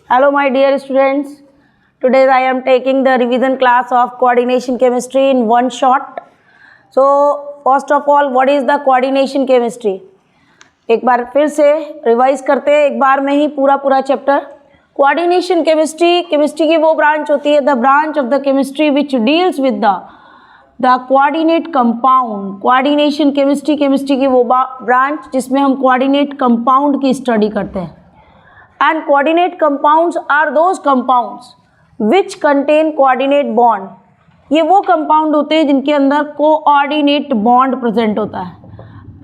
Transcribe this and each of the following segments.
Hello my dear students. Today I am taking the revision class of coordination chemistry in one shot. So first of all, what is the coordination chemistry? एक बार फिर से revise करते हैं एक बार में ही पूरा chapter. Coordination chemistry की वो ब्रांच होती है, the branch of the chemistry which deals with the coordinate compound. Coordination chemistry की वो ब्रांच जिसमें हम कोऑर्डिनेट कंपाउंड की स्टडी करते हैं. And coordinate compounds are those compounds which contain coordinate bond. ये वो कंपाउंड होते हैं जिनके अंदर कोऑर्डिनेट बॉन्ड प्रेजेंट होता है.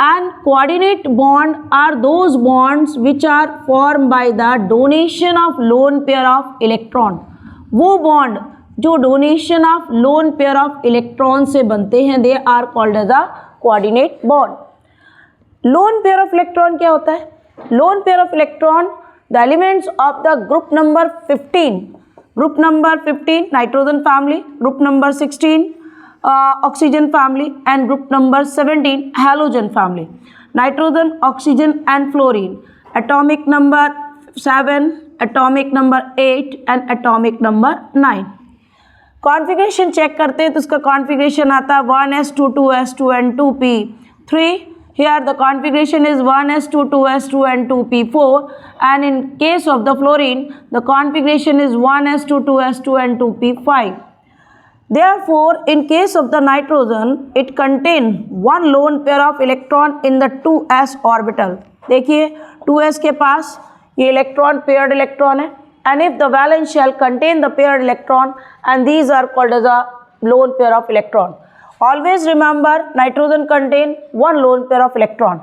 And coordinate bond are those bonds which are formed by the donation of lone pair of electron. वो bond जो donation of lone pair of electron से बनते हैं, they are called as a coordinate bond. Lone pair of electron क्या होता है? Lone pair of electron, the elements of the group number 15 nitrogen family, group number 16 oxygen family, and group number 17 halogen family. Nitrogen, oxygen and fluorine, atomic number 7, atomic number 8 and atomic number 9. Configuration check करते हैं तो उसका configuration आता है 1s2 2s2 and 2p3. Here the configuration is 1s2 2s2 and 2p4, and in case of the fluorine the configuration is 1s2 2s2 and 2p5. Therefore in case of the nitrogen it contain one lone pair of electron in the 2s orbital. देखिए 2s के पास ये electron paired electron है, and if the valence shell contain the paired electron, and these are called as a lone pair of electron. Always remember nitrogen contain one lone pair of electron.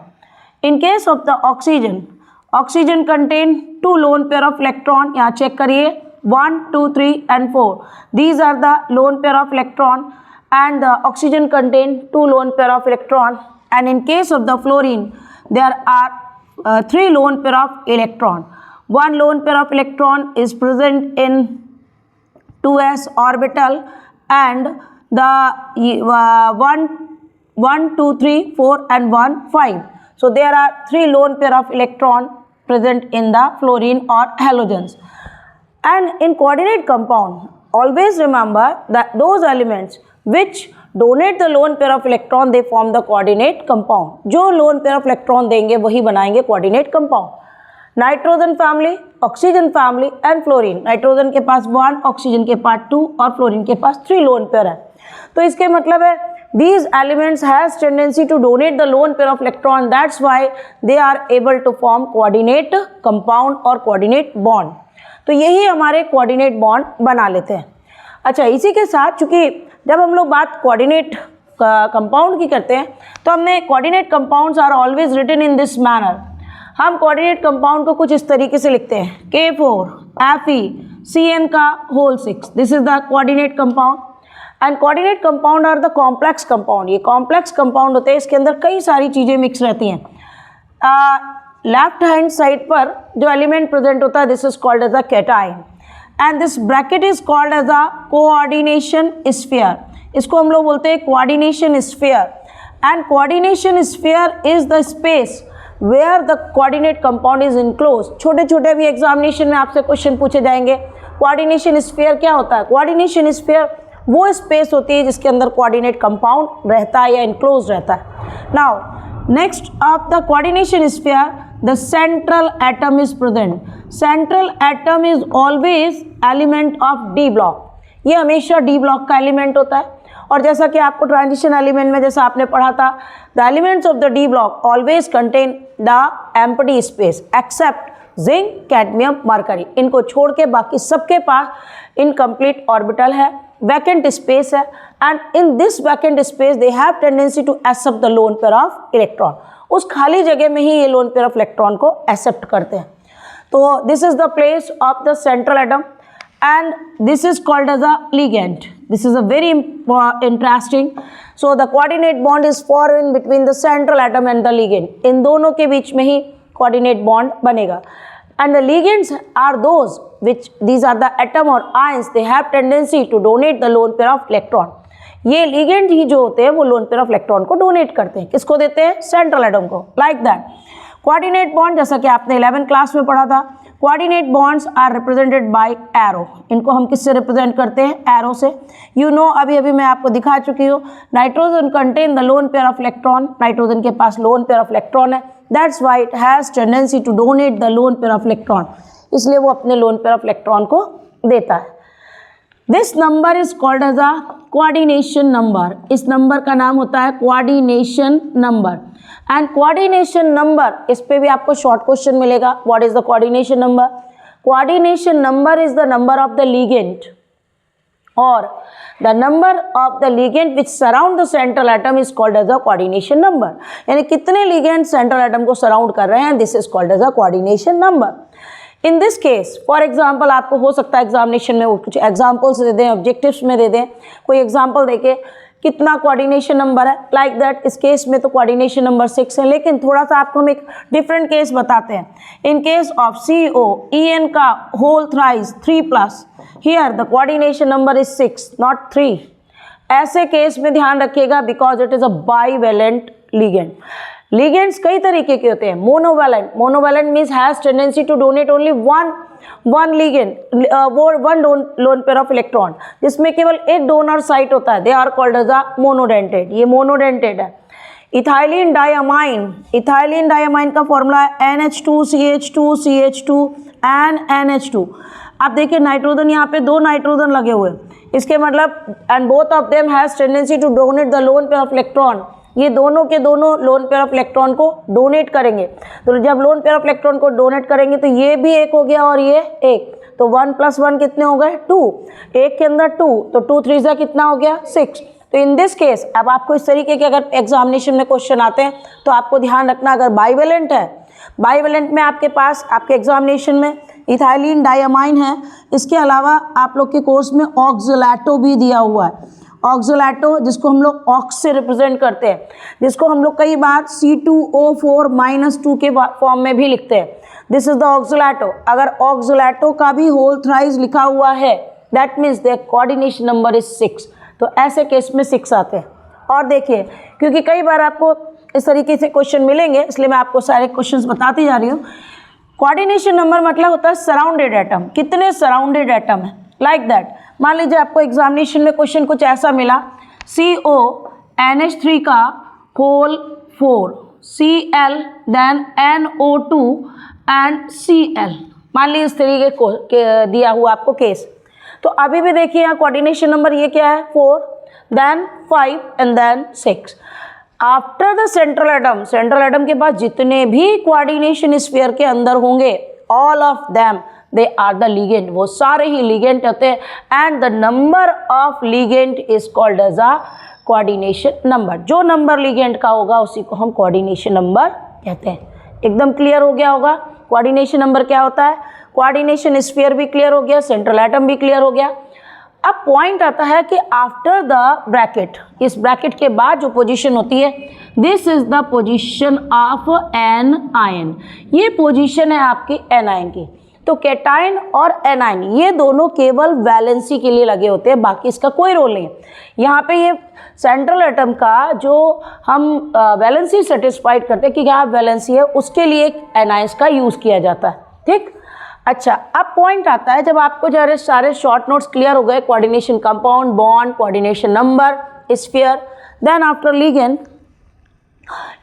In case of the oxygen contain two lone pair of electron. यहाँ check करिए 1 2 3 and 4. These are the lone pair of electron, and the oxygen contain two lone pair of electron. And in case of the fluorine there are three lone pair of electron. One lone pair of electron is present in 2s orbital, and the 1 2 3 4 and 1 5. So there are three lone pair of electron present in the fluorine or halogens. And in coordinate compound always remember that those elements which donate the lone pair of electron, they form the coordinate compound. जो lone pair of electron देंगे वही बनाएंगे coordinate compound. Nitrogen family, oxygen family and fluorine. Nitrogen के पास 1, oxygen के पास 2 और fluorine के पास 3 lone pair है. तो इसके मतलब है these elements has tendency to donate the lone pair of electron, that's why they are able to form coordinate compound और coordinate bond. तो यही हमारे coordinate bond बना लेते हैं. अच्छा, इसी के साथ चूँकि जब हम लोग बात coordinate compound की करते हैं तो हमने coordinate compounds are always written in this manner. हम कोऑर्डिनेट कंपाउंड को कुछ इस तरीके से लिखते हैं K4 FeCN का whole 6. This is the coordinate compound. And coordinate compound are the complex compound. ये कॉम्प्लेक्स कंपाउंड होते हैं, इसके अंदर कई सारी चीज़ें मिक्स रहती हैं. लेफ्ट हैंड साइड पर जो एलिमेंट प्रेजेंट होता है, this is called as a cation, and this bracket is called as a coordination sphere. इसको हम लोग बोलते हैं coordination sphere. And coordination sphere is the space where the coordinate compound is enclose. छोटे छोटे भी एग्जामिनेशन में आपसे क्वेश्चन पूछे जाएंगे. कोऑर्डिनेशन स्फीयर क्या होता है? कोऑर्डिनेशन स्फीयर वो स्पेस होती है जिसके अंदर कोऑर्डिनेट कंपाउंड रहता है या इनक्लोज रहता है. Now next of the coordination sphere the central atom is present. Central atom is always element of D block. ये हमेशा डी ब्लॉक का एलिमेंट होता है. और जैसा कि आपको ट्रांजिशन एलिमेंट में जैसा आपने पढ़ा था, the elements of the D block always contain the empty space except zinc, cadmium, mercury. इनको छोड़ के बाकी सबके पास इनकम्प्लीट ऑर्बिटल है, वैकेंट स्पेस है, and in this vacant space they have tendency to accept the lone pair of electron. उस खाली जगह में ही ये लोन पेयर ऑफ इलेक्ट्रॉन को एक्सेप्ट करते हैं. तो this is the place of the central atom, and this is called as a ligand. This is a very interesting. So the coordinate bond is formed between the central atom and the ligand. इन दोनों के बीच में ही coordinate bond बनेगा. And the ligands are those which these are the atom or ions. They have tendency to donate the lone pair of electron. ये ligand ही जो होते हैं वो lone pair of electron को donate करते हैं. किसको देते हैं? Central atom को. Like that. कोऑर्डिनेट बॉन्ड जैसा कि आपने 11th क्लास में पढ़ा था, coordinate bonds are represented by arrow. इनको हम किससे रिप्रेजेंट करते हैं? एरो से। यू नो अभी मैं आपको दिखा चुकी हूँ, nitrogen contain the lone pair of electron, nitrogen के पास लोन पेयर ऑफ इलेक्ट्रॉन है, that's why it has tendency to donate the lone pair of electron, इसलिए वो अपने लोन पेयर ऑफ इलेक्ट्रॉन को देता है। This number is called as a coordination number, इस नंबर का नाम होता है coordination number. And coordination number, इस पे भी आपको शॉर्ट क्वेश्चन मिलेगा, what is the coordination number? Coordination number is the number of the ligand और the number of the ligand which surround the central atom is called as a coordination number, यानी कितने ligand central atom को surround कर रहे हैं, this is called as a coordination number. In this case for example, आपको हो सकता है एग्जामिनेशन में वो कुछ एग्जाम्पल्स दे दें, ऑब्जेक्टिव्स में दे दें, कोई एग्जाम्पल देके कितना कोऑर्डिनेशन नंबर है, लाइक दैट इस केस में तो कोऑर्डिनेशन नंबर 6 है, लेकिन थोड़ा सा आपको हम एक डिफरेंट केस बताते हैं। In case of CO En का whole thrice 3+, here the coordination number is 6 not 3। ऐसे केस में ध्यान रखिएगा because it is a bivalent ligand. Ligands कई तरीके के होते हैं, monovalent, monovalent means has tendency to donate only one ligand, वो one lone pair of electron, जिसमें केवल एक डोनर साइट होता है, they are called as a monodentate, ये मोनोडेंटेड है। इथाइलिन डायमाइन, इथाइलिन डायमाइन का फॉर्मूला है NH2CH2CH2 and NH2। आप देखिए नाइट्रोजन, यहाँ पे 2 नाइट्रोजन लगे हुए, इसके मतलब and both of them has tendency to donate the lone pair of electron, ये दोनों के दोनों लोन पेयर ऑफ इलेक्ट्रॉन को डोनेट करेंगे। तो जब लोन पेयर ऑफ इलेक्ट्रॉन को डोनेट करेंगे तो ये भी एक हो गया और ये एक, तो 1 + 1 कितने हो गए? 2, एक के अंदर 2, तो 2 3 जा कितना हो गया? 6। तो इन दिस केस अब आपको इस तरीके के अगर एग्जामिनेशन में क्वेश्चन आते हैं तो आपको ध्यान रखना, अगर बाईवेलेंट है, बाईवेलेंट में आपके पास आपके एग्जामिनेशन में इथाइलिन डायमाइन है, इसके अलावा आप लोग के कोर्स में ऑक्सलेटो भी दिया हुआ है। ऑक्सलेटो जिसको हम लोग ऑक्स से रिप्रेजेंट करते हैं, जिसको हम लोग कई बार C2O4-2 के फॉर्म में भी लिखते हैं, दिस इज द ऑक्सलेटो। अगर ऑक्सलेटो का भी होल थ्राइस लिखा हुआ है that means their coordination number is 6, तो ऐसे केस में 6 आते हैं। और देखिए क्योंकि कई बार आपको इस तरीके से क्वेश्चन मिलेंगे, इसलिए मैं आपको सारे क्वेश्चंस बताती जा रही हूँ। कोऑर्डिनेशन नंबर मतलब होता है सराउंडेड एटम, कितने सराउंडेड एटम है, लाइक दैट। मान लीजिए आपको एग्जामिनेशन में क्वेश्चन कुछ ऐसा मिला, CONH3 का whole 4, Cl then NO2 and Cl, मान लीजिए इस तरीके को दिया हुआ आपको केस। तो अभी भी देखिए यहाँ कोऑर्डिनेशन नंबर ये क्या है? 4 then 5 and then 6। After the central atom, central atom के पास जितने भी कोऑर्डिनेशन स्फीयर के अंदर होंगे, all of them they are the ligand, वो सारे ही लिगेंड होते हैं। And the number of ligand is called as a coordination number. जो नंबर लिगेंड का होगा उसी को हम कोऑर्डिनेशन नंबर कहते हैं। एकदम क्लियर हो गया होगा कोऑर्डिनेशन नंबर क्या होता है। कोऑर्डिनेशन स्फीयर भी क्लियर हो गया, सेंट्रल एटम भी क्लियर हो गया। अब पॉइंट आता है कि आफ्टर द ब्रैकेट, इस ब्रैकेट के बाद जो पोजीशन होती है, this is the position of anion, ये पोजीशन है आपकी एन आयन की। तो कैटायन और एनायन ये दोनों केवल वैलेंसी के लिए लगे होते हैं, बाकी इसका कोई रोल नहीं है। यहाँ पे ये सेंट्रल एटम का जो हम वैलेंसी सेटिस्फाइड करते हैं कि क्या वैलेंसी है, उसके लिए एनायंस का यूज़ किया जाता है। ठीक, अच्छा अब पॉइंट आता है जब आपको जरा सारे शॉर्ट नोट्स क्लियर हो गए, coordination compound, bond, coordination number, sphere, then after ligand.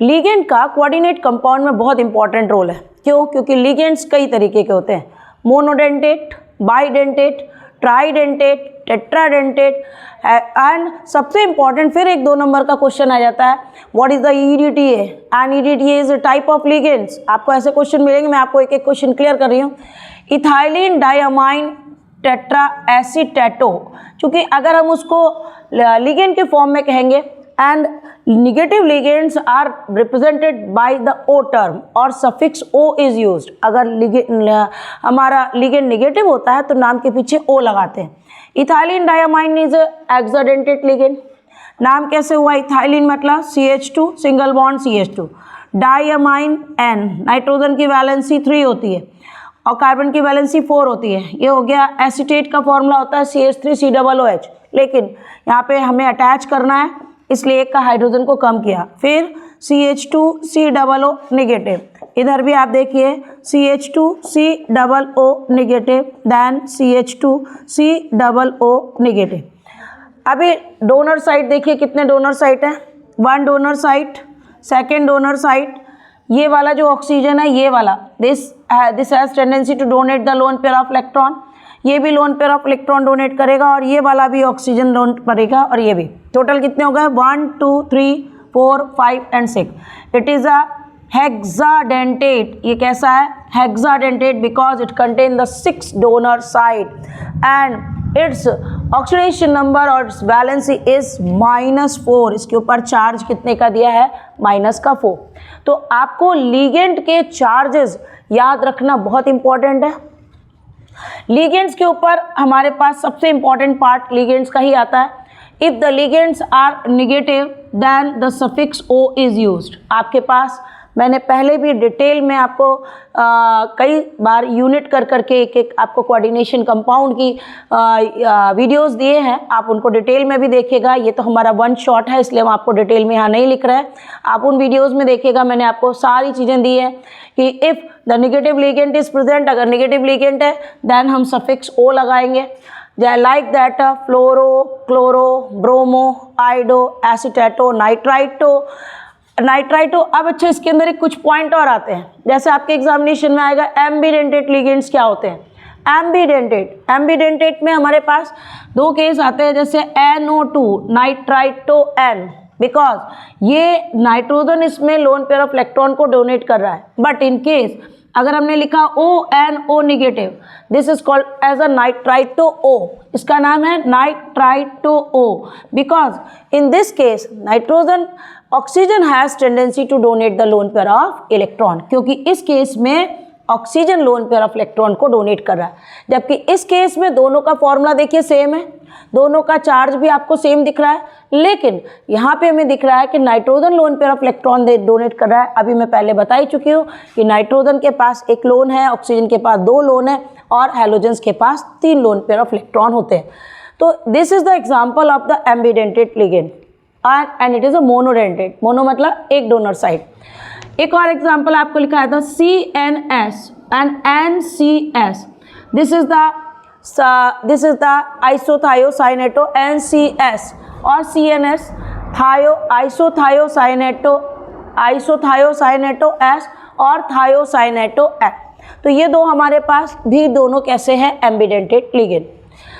Ligand का कोऑर्डिनेट कंपाउंड में बहुत इंपॉर्टेंट रोल है। क्यों? क्योंकि लिगेंड्स कई तरीके के होते हैं, monodentate, bidentate, tridentate, tetradentate and सबसे इंपॉर्टेंट फिर 1-2 नंबर का क्वेश्चन आ जाता है, what is the EDTA and EDTA is a type of ligands. आपको ऐसे क्वेश्चन मिलेंगे, मैं आपको एक एक क्वेश्चन क्लियर कर रही हूँ। इथाइलिन डायमाइन टेट्रा एसीटेटो, क्योंकि अगर हम उसको लिगेंड के फॉर्म में कहेंगे and negative ligands are represented by the O term और suffix O is used। अगर हमारा ligand negative होता है तो नाम के पीछे O लगाते हैं। Ethylene diamine is hexadentate ligand. नाम कैसे हुआ? इथाइलिन मतलब CH2 single bond CH2, diamine N, nitrogen की वैलेंसी 3 होती है और कार्बन की वैलेंसी 4 होती है। ये हो गया। एसीटेट का फॉर्मूला होता है CH3COOH, लेकिन यहाँ पे हमें अटैच करना है इसलिए एक का हाइड्रोजन को कम किया। फिर CH2COO नेगेटिव, इधर भी आप देखिए CH2COO negative, then CH2COO negative. अभी डोनर साइट देखिए कितने डोनर साइट हैं, 1 donor site, second donor site, ये वाला जो ऑक्सीजन है ये वाला, this has tendency to donate the lone pair of electron, ये भी lone pair of electron donate करेगा और ये वाला भी ऑक्सीजन डोनेट करेगा और ये भी। टोटल कितने हो गए 1 2 3 4 5 and 6। It is a hexadentate. ये कैसा है? Hexadentate because it contain the 6 donor site and its oxidation number और इट्स वैलेंसी इज -4। इसके ऊपर चार्ज कितने का दिया है? -4। तो आपको लिगेंड के चार्जेस याद रखना बहुत इंपॉर्टेंट है। लिगेंड्स के ऊपर हमारे पास सबसे इंपॉर्टेंट पार्ट लिगेंड्स का ही आता है। If the ligands are negative then the suffix O is used. आपके पास मैंने पहले भी डिटेल में आपको कई बार यूनिट कर करके एक एक आपको कोऑर्डिनेशन कंपाउंड की वीडियोस दिए हैं, आप उनको डिटेल में भी देखिएगा। ये तो हमारा 1 शॉट है इसलिए हम आपको डिटेल में यहाँ नहीं लिख रहे हैं, आप उन वीडियोस में देखिएगा। मैंने आपको सारी चीज़ें दी हैं कि if the negative ligand is present, अगर नेगेटिव लिगेंड है देन हम सफिक्स O लगाएंगे, like that fluoro, chloro, bromo, iodo, acetato, nitrito. अब अच्छा इसके अंदर एक कुछ पॉइंट और आते हैं, जैसे आपके एग्जामिनेशन में आएगा एम्बिडेंटेट लिगेंड्स क्या होते हैं। एम्बिडेंटेट में हमारे पास 2 केस आते हैं, जैसे NO2 नाइट्राइटो N, बिकॉज ये नाइट्रोजन इसमें लोन पेयर ऑफ इलेक्ट्रॉन को डोनेट कर रहा है। बट इन केस अगर हमने लिखा ONO negative, this is called as a nitrito O, इसका नाम है nitrito O, because in this case nitrogen oxygen has tendency to donate the lone pair of electron, क्योंकि इस केस में oxygen lone pair of electron को donate कर रहा है, जबकि इस केस में दोनों का फॉर्मूला देखिए सेम है, दोनों का चार्ज भी आपको सेम दिख रहा है, लेकिन यहाँ पे हमें दिख रहा है कि nitrogen loan pair of electron donate कर रहा है। अभी मैं पहले बता ही चुकी हूँ कि नाइट्रोजन के पास 1 लोन है, ऑक्सीजन के पास 2 लोन है और हैलोजेंस के पास 3 लोन पेयर ऑफ इलेक्ट्रॉन होते हैं। तो this is the example of the ambidentate ligand and it is a monodentate. Mono मतलब एक डोनर साइड। एक और एग्जाम्पल आपको लिखा है था CNS and NCS। This is the isothiocyanato NCS और CNS आइसोथायोसाइनेटो S और थायोसाइनेटो N। तो ये दो हमारे पास भी दोनों कैसे हैं? Ambidentate ligand.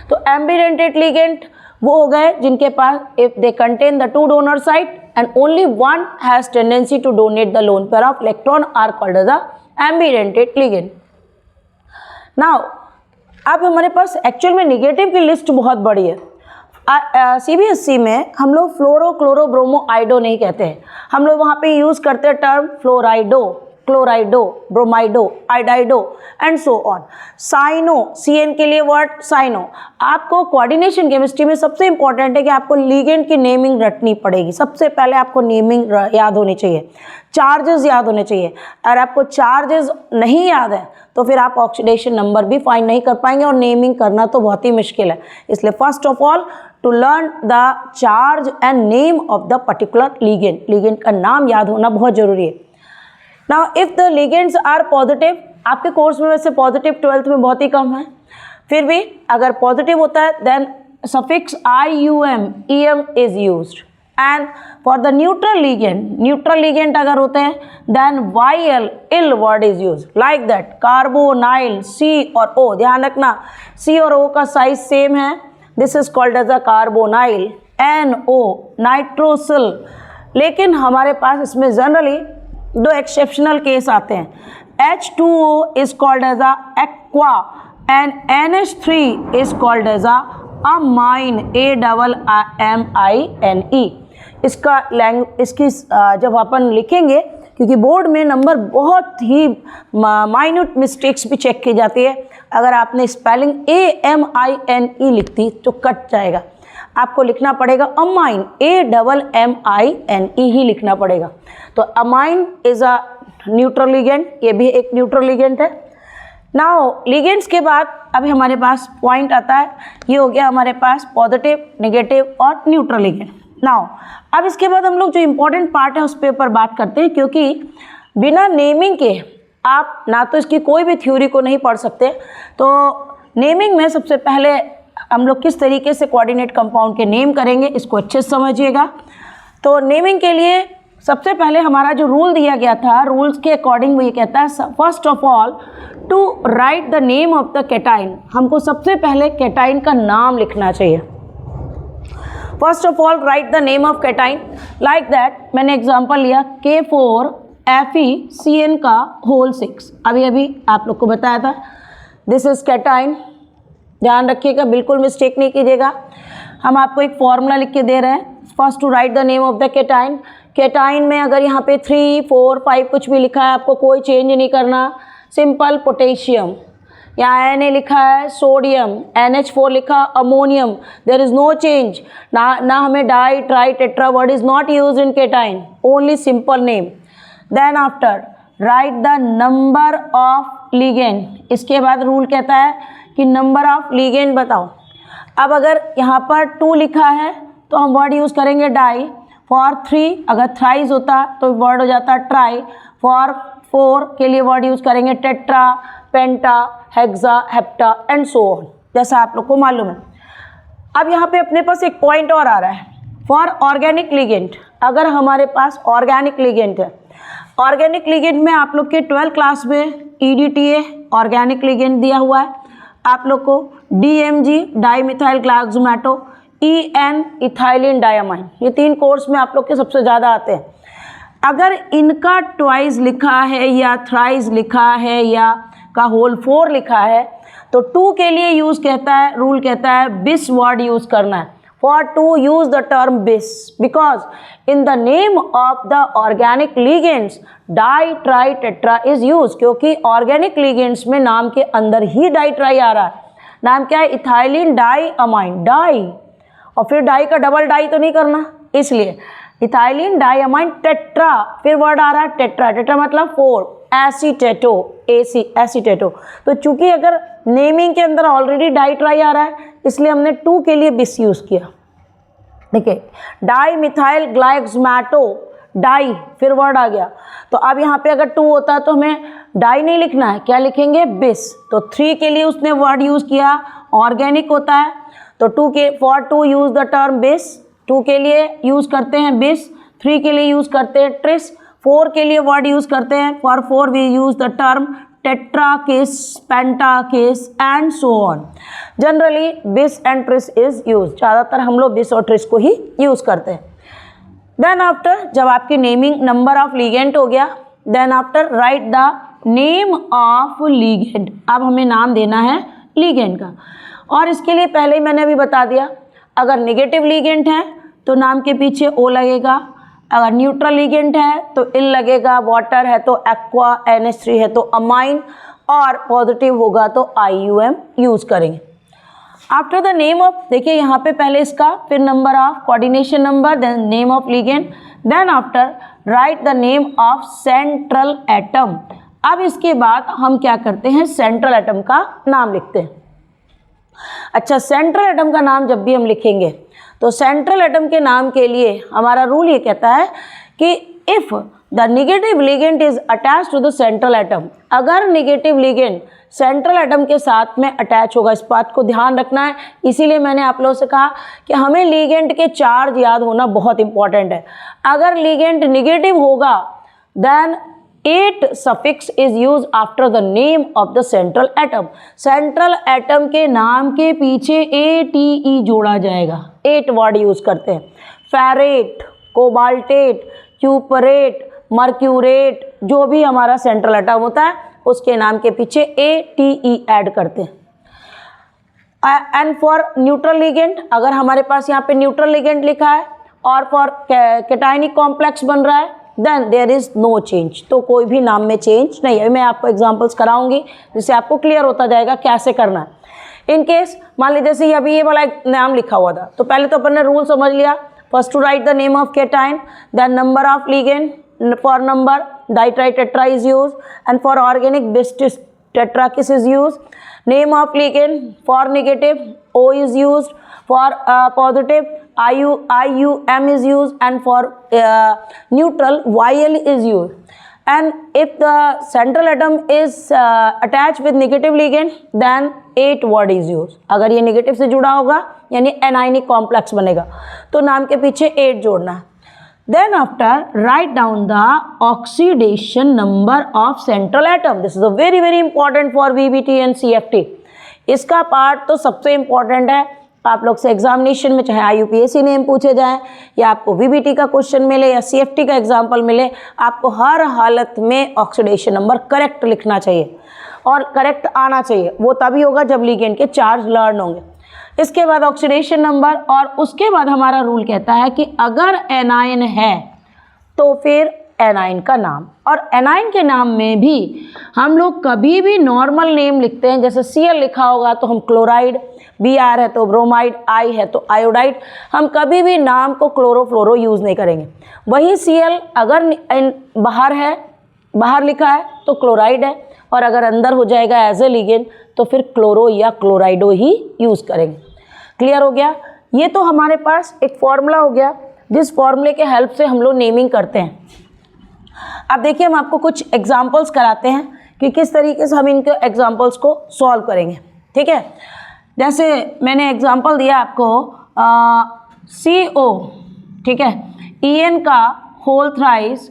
तो एम्बिडेंटेट लिगेंड वो हो गए जिनके पास if they contain the 2 donor site and only 1 has tendency to donate the lone pair of electron are called as the ambidentate ligand. Now अब हमारे पास एक्चुअल में नेगेटिव की लिस्ट बहुत बड़ी है। CBSE में हम लोग फ्लोरो, क्लोरो, ब्रोमो, आइडो नहीं कहते हैं, हम लोग वहाँ पे यूज़ करते हैं term fluorido, chlorido, bromido, iodido and so on. Cyano, CN के लिए वर्ड साइनो। आपको कोऑर्डिनेशन केमिस्ट्री में सबसे इंपॉर्टेंट है कि आपको लिगेंड की नेमिंग रटनी पड़ेगी। सबसे पहले आपको नेमिंग याद होनी चाहिए, चार्जेस याद होने चाहिए। अगर आपको चार्जेस नहीं याद है तो फिर आप ऑक्सीडेशन नंबर भी फाइंड नहीं कर पाएंगे और नेमिंग करना तो बहुत ही मुश्किल है। इसलिए first of all to learn the charge and name of the particular ligand, ligand का नाम याद होना बहुत ज़रूरी है। Now if the ligands are positive, आपके कोर्स में वैसे पॉजिटिव 12th में बहुत ही कम है, फिर भी अगर पॉजिटिव होता है then suffix IUM EM is used. And for the neutral ligand अगर होते हैं then YL yl word is use, like that carbonyl C और O। ध्यान रखना C और O का साइज सेम है, this is called as a carbonyl. NO nitrosyl. लेकिन हमारे पास इसमें जनरली 2 एक्सेप्शनल केस आते हैं। H2O is called as a aqua and NH3 is called as a ammine, AMMINE। इसकी जब अपन लिखेंगे, क्योंकि बोर्ड में नंबर बहुत ही माइन्यूट मिस्टेक्स भी चेक की जाती है, अगर आपने स्पेलिंग AMINE लिख दी तो कट जाएगा। आपको लिखना पड़ेगा अमाइन, AMMINE ही लिखना पड़ेगा। तो amine is a neutral ligand, ये भी एक न्यूट्रल लिगेंड है। नाउ लिगेंड्स के बाद अभी हमारे पास पॉइंट आता है, ये हो गया हमारे पास पॉजिटिव, नेगेटिव और न्यूट्रल लिगेंड। नाउ अब इसके बाद हम लोग जो इम्पोर्टेंट पार्ट है उस पे ऊपर बात करते हैं, क्योंकि बिना नेमिंग के आप ना तो इसकी कोई भी थ्योरी को नहीं पढ़ सकते। तो नेमिंग में सबसे पहले हम लोग किस तरीके से कोऑर्डिनेट कंपाउंड के नेम करेंगे इसको अच्छे से समझिएगा। तो नेमिंग के लिए सबसे पहले हमारा जो रूल दिया गया था, रूल्स के अकॉर्डिंग वो ये कहता है first of all to write the name of the cation, हमको सबसे पहले कैटाइन का नाम लिखना चाहिए। First of all write the name of cation, like that मैंने एग्जांपल लिया K4FeCN का होल 6, अभी आप लोग को बताया था, दिस इज कैटाइन। ध्यान रखिएगा, बिल्कुल मिस्टेक नहीं कीजिएगा। हम आपको एक फॉर्मूला लिख के दे रहे हैं, first to write the name of the cation. Cation में अगर यहाँ पे 3, 4, 5 कुछ भी लिखा है आपको कोई चेंज नहीं करना। सिंपल पोटेशियम, यहाँ Na लिखा है सोडियम, NH4 लिखा ammonium, there is no change. ना हमें di tri tetra word is not use in cation, only simple name. Then after write the number of ligand, इसके बाद रूल कहता है कि नंबर ऑफ लिगेंड बताओ। अब अगर यहाँ पर 2 लिखा है तो हम वर्ड यूज़ करेंगे डाई। फॉर 3 अगर थ्राइज होता तो वर्ड हो जाता ट्राई। फॉर 4 के लिए वर्ड यूज़ करेंगे tetra, penta, hexa, hepta and so on, जैसा आप लोग को मालूम है। अब यहाँ पे अपने पास एक पॉइंट और आ रहा है, फॉर ऑर्गेनिक लिगेंड। अगर हमारे पास ऑर्गेनिक लिगेंड है, ऑर्गेनिक लिगेंड में आप लोग के 12th क्लास में EDTA ऑर्गेनिक लिगेंड दिया हुआ है, आप लोग को DMG dimethyl glyoximato, EN ethylene diamine, ये 3 कोर्स में आप लोग के सबसे ज़्यादा आते हैं। अगर इनका ट्वाइस लिखा है या थ्राइस लिखा है या का होल 4 लिखा है तो 2 के लिए यूज़ कहता है, रूल कहता है बिस वर्ड यूज़ करना है। फॉर 2 यूज़ द टर्म बिस because in the name of the organic ligands die tri tetra is use, क्योंकि ऑर्गेनिक लिगेंड्स में नाम के अंदर ही डाई ट्राई आ रहा है। नाम क्या है? इथाइलिन डाई अमाइन, डाई, और फिर डाई का डबल डाई तो नहीं करना, इसलिए इथाइलिन डाईअमाइन टेट्रा, फिर वर्ड आ रहा है टेट्रा, टेट्रा मतलब 4, एसीटेटो, एसीटेटो। तो चूंकि अगर नेमिंग के अंदर ऑलरेडी डाई ट्राई आ रहा है इसलिए हमने 2 के लिए बिस यूज़ किया। देखिए डाई मिथाइल ग्लाइकोजोमेटो, डाई, फिर वर्ड आ गया। तो अब यहाँ पे अगर 2 होता तो हमें डाई नहीं लिखना है, क्या लिखेंगे? बिस। तो 3 के लिए उसने वर्ड यूज़ किया, ऑर्गेनिक होता है, तो 2 के फॉर 2 यूज़ द टर्म बिस, 2 के लिए यूज़ करते हैं बिस, 3 के लिए यूज़ करते हैं ट्रिस, 4 के लिए वर्ड यूज़ करते हैं, for 4 we use the term tetrakis, pentakis and so on. Generally bis and tris is use, ज़्यादातर हम लोग बिस और ट्रिस को ही यूज़ करते हैं। देन आफ्टर जब आपकी नेमिंग नंबर ऑफ लिगेंड हो गया, then after write the name of ligand. अब हमें नाम देना है लिगेंड का, और इसके लिए पहले ही मैंने अभी बता दिया, अगर नेगेटिव लिगेंड है तो नाम के पीछे O लगेगा, अगर न्यूट्रल लिगेंड है तो इल लगेगा, वाटर है तो एक्वा, NH3 है तो अमाइन, और पॉजिटिव होगा तो IUM यूज़ करेंगे। आफ्टर द नेम ऑफ, देखिए यहाँ पे पहले इसका, फिर number of coordination number, then name of ligand, then after write the name of central atom. अब इसके बाद हम क्या करते हैं? सेंट्रल एटम का नाम लिखते हैं। अच्छा, सेंट्रल एटम का नाम जब भी हम लिखेंगे तो सेंट्रल एटम के नाम के लिए हमारा रूल ये कहता है कि if the negative ligand is attach to the central atom, अगर नेगेटिव लिगेंड सेंट्रल एटम के साथ में अटैच होगा, इस बात को ध्यान रखना है। इसीलिए मैंने आप लोगों से कहा कि हमें लिगेंड के चार्ज याद होना बहुत इंपॉर्टेंट है। अगर लिगेंड नेगेटिव होगा then 8 suffix is use after the name of the central atom. Central atom के नाम के पीछे ATE जोड़ा जाएगा। 8 वर्ड यूज करते हैं, फेरेट, कोबाल्टेट, क्यूपरेट, मर्क्यूरेट, जो भी हमारा सेंट्रल एटम होता है उसके नाम के पीछे ATE ऐड करते हैं। एंड फॉर न्यूट्रल लिगेंड, अगर हमारे पास यहाँ पे न्यूट्रल लिगेंड लिखा है और फॉर कैटायनिक कॉम्प्लेक्स बन रहा है then there is no change, तो कोई भी नाम में चेंज नहीं है। मैं आपको एग्जांपल्स कराऊंगी जिससे आपको क्लियर होता जाएगा कैसे करना है। इन केस मान लीजिए जैसे अभी ये वाला एक नाम लिखा हुआ था, तो पहले तो अपन ने रूल समझ लिया, first to write the name of cation, then number of ligand, for number di tri tetra is use, and for organic bis tetrakis is use, name of ligand, for negative O is used, for positive IUM is used, and for neutral YL is used. And if the central atom is attached with negative ligand, then 8 word is used. अगर ये negative से जुड़ा होगा यानी anionic complex बनेगा, तो नाम के पीछे 8 जोड़ना है. Then after, write down the oxidation number of central atom. This is a very very important for VBT and CFT. इसका पार्ट तो सबसे इम्पॉर्टेंट है. आप लोग से एग्जामिनेशन में चाहे IUPAC नेम पूछे जाएं या आपको VBT का क्वेश्चन मिले या CFT का एग्जाम्पल मिले, आपको हर हालत में ऑक्सीडेशन नंबर करेक्ट लिखना चाहिए और करेक्ट आना चाहिए. वो तभी होगा जब लिगेंड के चार्ज लर्न होंगे. इसके बाद ऑक्सीडेशन नंबर, और उसके बाद हमारा रूल कहता है कि अगर एनायन है तो फिर एनायन का नाम. और एनायन के नाम में भी हम लोग कभी भी नॉर्मल नेम लिखते हैं. जैसे Cl लिखा होगा तो हम क्लोराइड, Br है तो ब्रोमाइड, I है तो आयोडाइड. हम कभी भी नाम को क्लोरोफ्लोरो यूज़ नहीं करेंगे. वही Cl अगर बाहर है, बाहर लिखा है तो क्लोराइड है, और अगर अंदर हो जाएगा एज ए लिगेंड तो फिर क्लोरो या क्लोराइडो ही यूज़ करेंगे. क्लियर हो गया. ये तो हमारे पास एक फॉर्मूला हो गया जिस फॉर्मूले के हेल्प से हम लोग नेमिंग करते हैं. अब देखिए, हम आपको कुछ एग्जांपल्स कराते हैं कि किस तरीके से हम इनके एग्जांपल्स को सॉल्व करेंगे. ठीक है, जैसे मैंने एग्जांपल दिया आपको CO, ठीक है, En का होल थ्राइस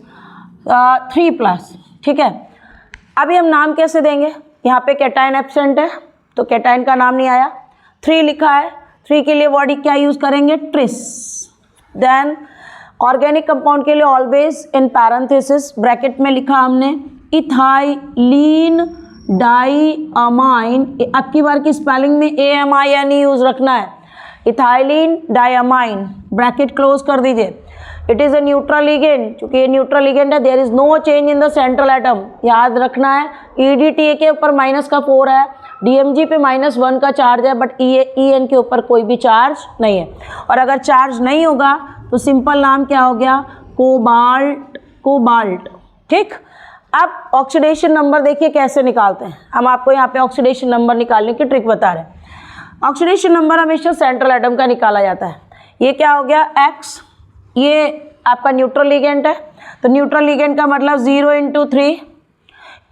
3+. ठीक है, अभी हम नाम कैसे देंगे. यहाँ पे कैटायन एब्सेंट है तो कैटायन का नाम नहीं आया. 3 लिखा है, 3 के लिए वर्ड क्या यूज़ करेंगे, ट्रिस. देन ऑर्गेनिक कंपाउंड के लिए ऑलवेज इन पैरेंथेसिस ब्रैकेट में लिखा हमने इथाइलीन डाइअमाइन. अब की बार की स्पेलिंग में AMIN यूज़ रखना है. इथाइलीन डाइअमाइन, ब्रैकेट क्लोज कर दीजिए. It is a neutral ligand. चूँकि ये न्यूट्रल लिगेंड है, there is no change in the central atom. याद रखना है, EDTA के ऊपर -4 है, DMG पे -1 का चार्ज है, बट EN के ऊपर कोई भी चार्ज नहीं है. और अगर चार्ज नहीं होगा तो सिंपल नाम क्या हो गया, कोबाल्ट. ठीक, अब ऑक्सीडेशन नंबर देखिए कैसे निकालते हैं. हम आपको यहाँ पे ऑक्सीडेशन नंबर निकालने की ट्रिक बता रहे हैं. ऑक्सीडेशन नंबर हमेशा सेंट्रल एटम का निकाला जाता है. ये क्या हो गया, X. ये आपका न्यूट्रल लिगेंड है, तो न्यूट्रल लिगेंड का मतलब 0 × 3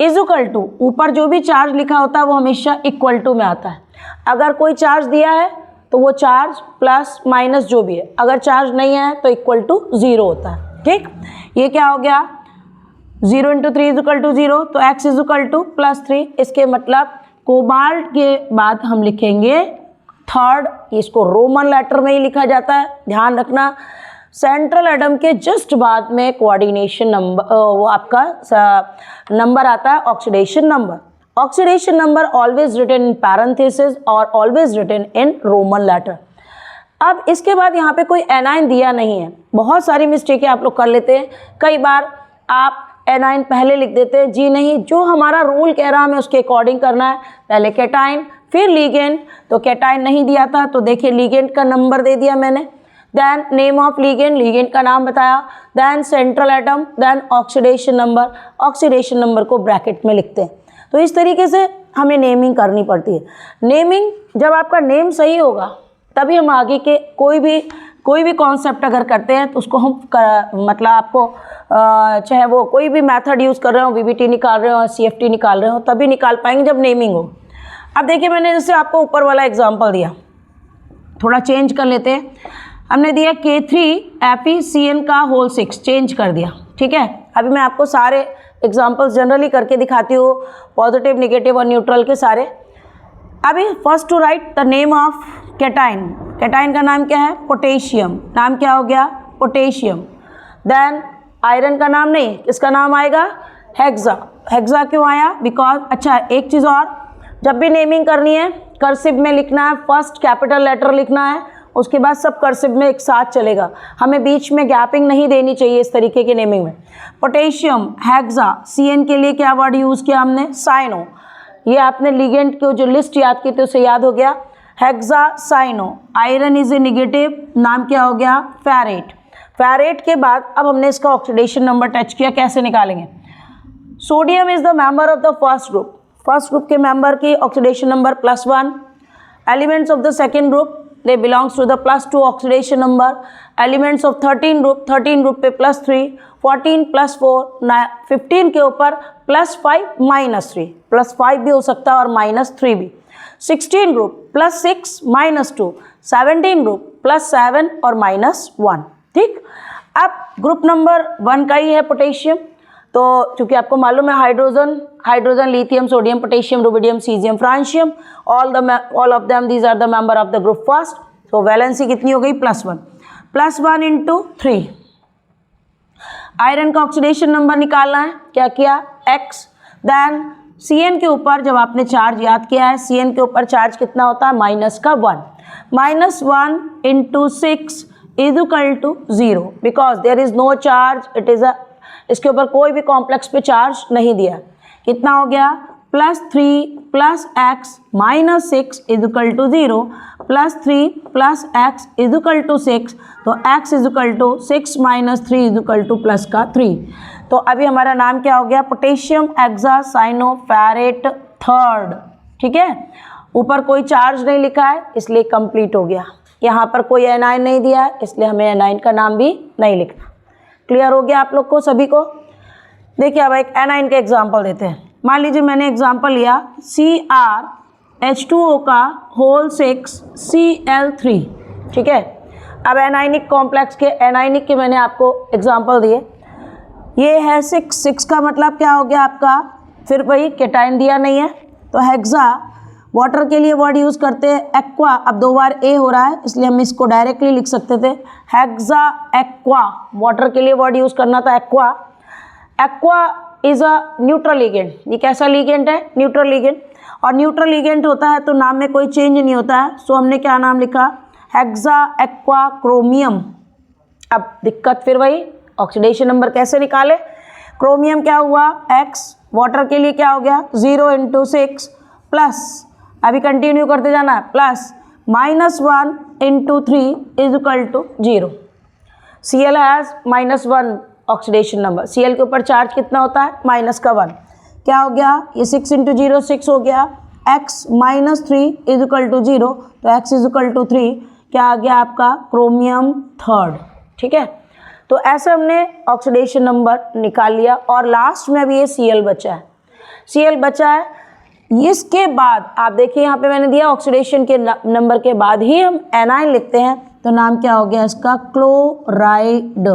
इक्वल टू, ऊपर जो भी चार्ज लिखा होता है वो हमेशा इक्वल टू में आता है. अगर कोई चार्ज दिया है तो वो चार्ज प्लस माइनस जो भी है, अगर चार्ज नहीं है तो इक्वल टू 0 होता है. ठीक, ये क्या हो गया, 0 × 3 = 0, तो X = +3. इसके मतलब कोबाल्ट के बाद हम लिखेंगे 3rd. इसको रोमन लेटर में ही लिखा जाता है, ध्यान रखना. सेंट्रल एटम के जस्ट बाद में कोऑर्डिनेशन नंबर, वो आपका नंबर आता है oxidation number. Oxidation number always written in parenthesis और always written in Roman letter. अब इसके बाद यहाँ पे कोई एनाइन दिया नहीं है. बहुत सारी मिस्टेकें आप लोग कर लेते हैं. कई बार आप एनाइन पहले लिख देते हैं. जी नहीं, जो हमारा रूल कह रहा है हमें उसके अकॉर्डिंग करना है. पहले कैटाइन फिर लिगेंड. तो कैटाइन नहीं दिया था तो देखिए लिगेंड का नंबर दे दिया मैंने. Then name of ligand, ligand का नाम बताया. Then central atom, then oxidation number. Oxidation number को ब्रैकेट में लिखते हैं. तो इस तरीके से हमें नेमिंग करनी पड़ती है. नेमिंग, जब आपका नेम सही होगा तभी हम आगे के कोई भी कॉन्सेप्ट अगर करते हैं तो उसको हम मतलब आपको चाहे वो कोई भी मेथड यूज़ कर रहे हो, VBT निकाल रहे हो, CFT निकाल रहे हो, तभी निकाल पाएंगे जब नेमिंग हो. अब देखिए, मैंने जैसे आपको ऊपर वाला एग्जाम्पल दिया, थोड़ा चेंज कर लेते हैं. हमने दिया K3FeCN का होल 6, चेंज कर दिया. ठीक है, अभी मैं आपको सारे एग्जाम्पल्स जनरली करके दिखाती हूँ, पॉजिटिव, नेगेटिव और न्यूट्रल के सारे. अभी first to write the name of cation. Cation का नाम क्या है, पोटेशियम. नाम क्या हो गया, पोटेशियम. देन आयरन का नाम नहीं, इसका नाम आएगा हेक्सा. हेक्सा क्यों आया, बिकॉज, अच्छा एक चीज़ और, जब भी नेमिंग करनी है कर्सिव में लिखना है. फर्स्ट कैपिटल लेटर लिखना है, उसके बाद सब कर्सिव में एक साथ चलेगा. हमें बीच में गैपिंग नहीं देनी चाहिए इस तरीके की नेमिंग में. Potassium, hexa. CN के लिए क्या वर्ड यूज़ किया हमने, साइनो. ये आपने लिगेंड की जो लिस्ट याद की थी उसे याद हो गया, hexa cyano. Iron is a negative, नाम क्या हो गया, फेरेट. फेरेट के बाद अब हमने इसका ऑक्सीडेशन नंबर टच किया, कैसे निकालेंगे. Sodium is the member of the first group. First group के मेंबर की oxidation number +1. Elements of the second group they belongs to the +2 oxidation number. Elements of 13 group पे +3, 14 +4, 15 के ऊपर +5 -3, +5 भी हो सकता है और -3 भी। 16 ग्रुप +6 -2, 17 ग्रुप +7 और -1। ठीक, अब ग्रुप नंबर 1 का ही है पोटेशियम। तो चूंकि आपको मालूम है hydrogen, lithium, sodium, potassium, rubidium, caesium, francium, all of them these are the member of the group first. तो वैलेंसी कितनी हो गई? +1, +1 × 3। आयरन का ऑक्सीडेशन नंबर निकालना है, क्या किया? x। देन Cn के ऊपर जब आपने चार्ज याद किया है, Cn के ऊपर चार्ज कितना होता है? -1। -1 × 6 = 0 because there is no charge, it is a, इसके ऊपर कोई भी कॉम्प्लेक्स पे चार्ज नहीं दिया। कितना हो गया? +3 + x -6 = 0, +3 + x = 6, तो x = 6 - 3 = +3। तो अभी हमारा नाम क्या हो गया? Potassium hexacyanoferrate third. ठीक है, ऊपर कोई चार्ज नहीं लिखा है इसलिए कंप्लीट हो गया। यहाँ पर कोई एनाइन नहीं दिया है इसलिए हमें एनाइन का नाम भी नहीं लिखना। क्लियर हो गया आप लोग को सभी को? देखिए अब एक एनाइन का एग्जांपल देते हैं। मान लीजिए मैंने एग्जांपल लिया CrH2O का होल 6 Cl3। ठीक है, अब एनाइनिक कॉम्प्लेक्स के, एनाइनिक के मैंने आपको एग्जांपल दिए। ये है 6 का मतलब क्या हो गया आपका? फिर वही केटाइन दिया नहीं है तो हेक्सा। वाटर के लिए वर्ड यूज़ करते हैं एक्वा। अब 2 बार ए हो रहा है इसलिए हम इसको डायरेक्टली लिख सकते थे हेक्सा एक्वा। वाटर के लिए वर्ड यूज़ करना था aqua. Aqua is a neutral ligand. ये कैसा लिगेंड है? Neutral ligand. और न्यूट्रल लिगेंड होता है तो नाम में कोई चेंज नहीं होता है, सो हमने क्या नाम लिखा? Hexa aqua chromium. अब दिक्कत फिर वही, ऑक्सीडेशन नंबर कैसे निकाले? क्रोमियम क्या हुआ? x। वाटर के लिए क्या हो गया? 0 × 6 प्लस, अभी कंटिन्यू करते जाना है, plus -1 × 3 = 0। Cl has -1 oxidation number. Cl के ऊपर चार्ज कितना होता है? -1। क्या हो गया? ये 6 × 0 6 हो गया। x -3 = 0, तो x = 3। क्या आ गया आपका? Chromium third. ठीक है, तो ऐसे हमने ऑक्सीडेशन नंबर निकाल लिया और लास्ट में अभी ये Cl बचा है। Cl बचा है, इसके बाद आप देखिए यहाँ पे मैंने दिया ऑक्सीडेशन के नंबर के बाद ही हम एनाइन लिखते हैं, तो नाम क्या हो गया इसका? क्लोराइड।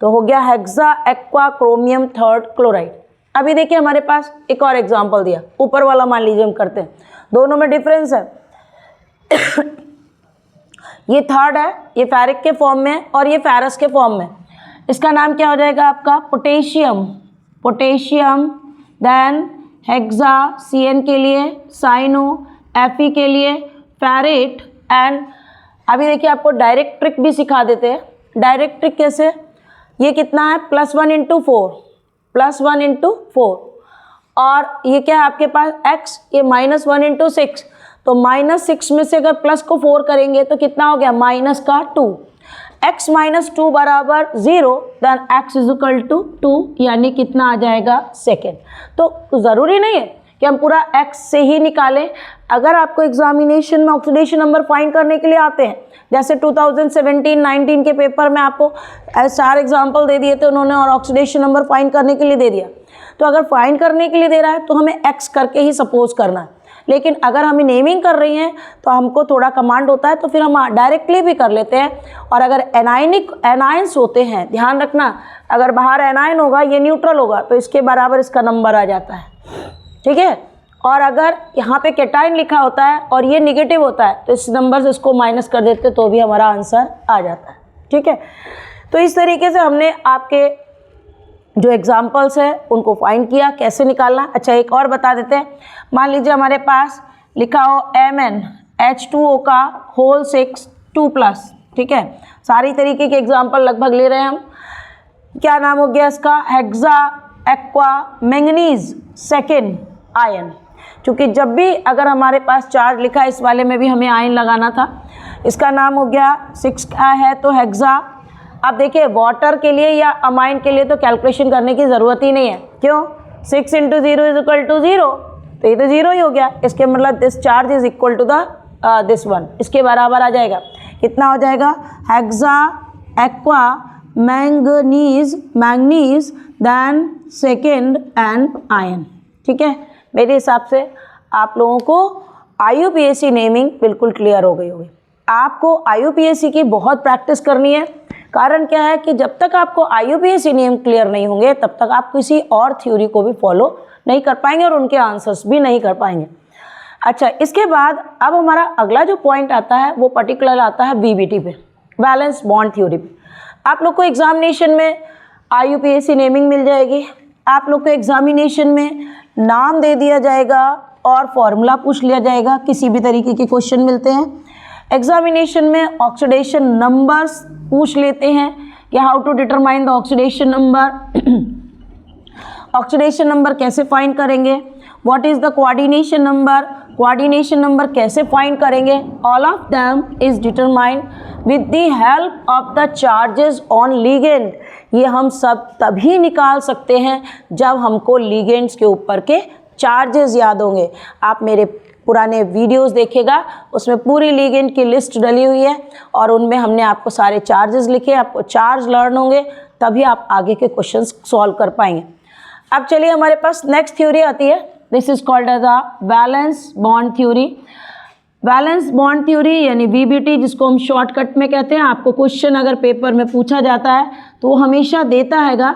तो हो गया hexa aqua chromium third chloride. अभी देखिए हमारे पास एक और एग्जांपल दिया, ऊपर वाला मान लीजिए हम करते हैं, दोनों में डिफरेंस है। ये थर्ड है, ये फेरिक के फॉर्म में और ये फेरस के फॉर्म में। इसका नाम क्या हो जाएगा आपका? Potassium. Potassium then hexa Cn के लिए, साइनो Fe के लिए, फेरेट। एंड अभी देखिए आपको डायरेक्ट ट्रिक भी सिखा देते हैं। डायरेक्ट ट्रिक कैसे? ये कितना है? +1 × 4, +1 × 4। और ये क्या है आपके पास? x। ये -1 × 6, तो -6 में से अगर प्लस को 4 करेंगे तो कितना हो गया? -2। x - 2 = 0, देन x = 2, यानी कितना आ जाएगा? सेकेंड। तो ज़रूरी नहीं है कि हम पूरा x से ही निकालें। अगर आपको एग्जामिनेशन में ऑक्सीडेशन नंबर फाइंड करने के लिए आते हैं, जैसे 2017-19 के पेपर में आपको 4 एग्जाम्पल दे दिए थे उन्होंने और ऑक्सीडेशन नंबर फाइंड करने के लिए दे दिया, तो अगर फाइंड करने के लिए दे रहा है तो हमें x करके ही सपोज करना है। लेकिन अगर हमें नेमिंग कर रही हैं तो हमको थोड़ा कमांड होता है, तो फिर हम डायरेक्टली भी कर लेते हैं। और अगर एनाइंस होते हैं, ध्यान रखना, अगर बाहर एनाइन होगा ये न्यूट्रल होगा तो इसके बराबर इसका नंबर आ जाता है। ठीक है, और अगर यहाँ पे कैटाइन लिखा होता है और ये निगेटिव होता है तो इस नंबर से इसको माइनस कर देते तो भी हमारा आंसर आ जाता है। ठीक है, तो इस तरीके से हमने आपके जो एग्जाम्पल्स है उनको फाइंड किया, कैसे निकालना। अच्छा एक और बता देते हैं, मान लीजिए हमारे पास लिखा हो MnH2O का होल 6 2+। ठीक है, सारी तरीके के एग्जाम्पल लगभग ले रहे हैं हम। क्या नाम हो गया इसका? Hexa aqua manganese second ion. क्योंकि जब भी अगर हमारे पास चार्ज लिखा है, इस वाले में भी हमें आयन लगाना था। इसका नाम हो गया 6 का है तो हेक्सा। अब देखिए वाटर के लिए या अमाइन के लिए तो कैलकुलेशन करने की ज़रूरत ही नहीं है। क्यों? 6 × 0 = 0, तो ये तो 0 ही हो गया। इसके मतलब this charge is equal to the this one, इसके बराबर आ जाएगा। कितना हो जाएगा? Hexa aqua manganese then second and ion. ठीक है, मेरे हिसाब से आप लोगों को IUPAC नेमिंग बिल्कुल क्लियर हो गई होगी। आपको IUPAC की बहुत प्रैक्टिस करनी है। कारण क्या है कि जब तक आपको IUPAC नेम क्लियर नहीं होंगे तब तक आप किसी और थ्योरी को भी फॉलो नहीं कर पाएंगे और उनके आंसर्स भी नहीं कर पाएंगे। अच्छा, इसके बाद अब हमारा अगला जो पॉइंट आता है वो पर्टिकुलर आता है VBT पे, बैलेंस बॉन्ड थ्योरी पे। आप लोग को एग्जामिनेशन में IUPAC नेमिंग मिल जाएगी, आप लोग को एग्जामिनेशन में नाम दे दिया जाएगा और फॉर्मूला पूछ लिया जाएगा। किसी भी तरीके के क्वेश्चन मिलते हैं एग्जामिनेशन में, ऑक्सीडेशन नंबर्स पूछ लेते हैं कि how to determine the oxidation number, oxidation number कैसे फाइंड करेंगे, what is the coordination number, coordination number कैसे फाइंड करेंगे। All of them is determined with the help of the charges on ligand. ये हम सब तभी निकाल सकते हैं जब हमको लिगेंड्स के ऊपर के चार्जेस याद होंगे। आप मेरे पुराने वीडियोस देखिएगा, उसमें पूरी लिगेंड की लिस्ट डली हुई है और उनमें हमने आपको सारे चार्जेस लिखे, आपको चार्ज लर्न होंगे तभी आप आगे के क्वेश्चंस सॉल्व कर पाएंगे। अब चलिए हमारे पास नेक्स्ट थ्योरी आती है, this is called as a valence bond theory. Valence bond theory यानी VBT, जिसको हम शॉर्टकट में कहते हैं। आपको क्वेश्चन अगर पेपर में पूछा जाता है तो वो हमेशा देता हैगा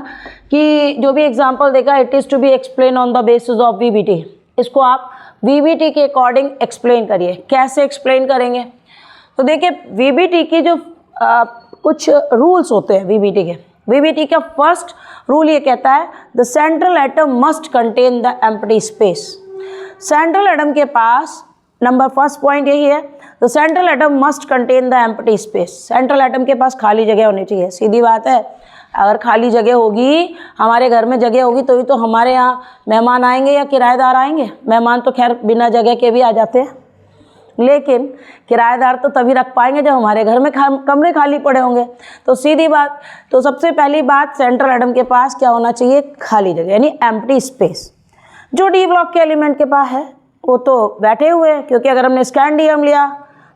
कि जो भी एग्जांपल देगा it is to be explain on the basis of VBT। इसको आप VBT के अकॉर्डिंग एक्सप्लेन करिए। कैसे एक्सप्लेन करेंगे? तो देखिए VBT की जो कुछ रूल्स होते हैं VBT का फर्स्ट रूल ये कहता है the central atom must contain the empty space. Central atom के पास नंबर फर्स्ट पॉइंट यही है, the central atom must contain the empty space. Central atom के पास खाली जगह होनी चाहिए। सीधी बात है, अगर खाली जगह होगी, हमारे घर में जगह होगी तो ही तो हमारे यहाँ मेहमान आएंगे या किराएदार आएंगे। मेहमान तो खैर बिना जगह के भी आ जाते हैं, लेकिन किराएदार तो तभी रख पाएंगे जब हमारे घर में कमरे खाली पड़े होंगे। तो सीधी बात, तो सबसे पहली बात सेंट्रल एटम के पास क्या होना चाहिए? खाली जगह यानी एम्प्टी स्पेस। जो डी ब्लॉक के एलिमेंट के पास है वो तो बैठे हुए हैं, क्योंकि अगर हमने स्कैंडियम लिया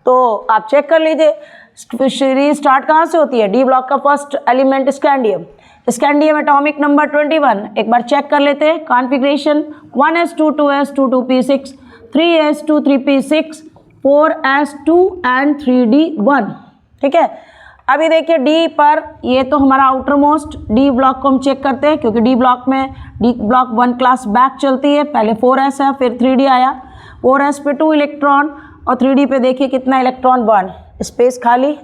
तो आप चेक कर लीजिए सीरीज स्टार्ट कहाँ से होती है। डी ब्लॉक का first element scandium, scandium atomic number 21। एक बार चेक कर लेते हैं configuration 1s2 2s2 2p6 3s2 3p6 4s2 and 3d1। ठीक है, अभी देखिए डी पर, ये तो हमारा आउटर मोस्ट डी ब्लॉक को हम चेक करते हैं, क्योंकि डी ब्लॉक में डी ब्लॉक 1 क्लास बैक चलती है। पहले 4s है, फिर 3d आया। 4s पे 2 इलेक्ट्रॉन और 3d पे देखिए कितना इलेक्ट्रॉन 1, स्पेस खाली।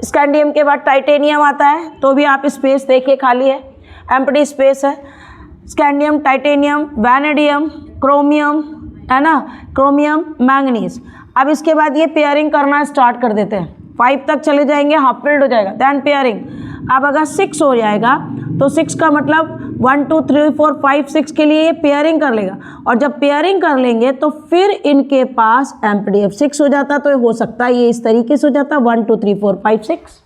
स्कैंडियम के बाद टाइटेनियम आता है तो भी आप स्पेस देखिए खाली है, एम्प्टी स्पेस है। स्कैंडियम, टाइटेनियम, वैनेडियम, क्रोमियम, है ना, क्रोमियम, मैंगनीज। अब इसके बाद ये पेयरिंग करना स्टार्ट कर देते हैं। 5 तक चले जाएंगे, हाफ फिल्ड हो जाएगा, दैन पेयरिंग। अब अगर 6 हो जाएगा तो 6 का मतलब 1 2 3 4 5 6 के लिए ये पेयरिंग कर लेगा, और जब पेयरिंग कर लेंगे तो फिर इनके पास एम्प्टी। अब 6 हो जाता तो हो सकता है ये इस तरीके से हो जाता 1 2 3 4 5 6।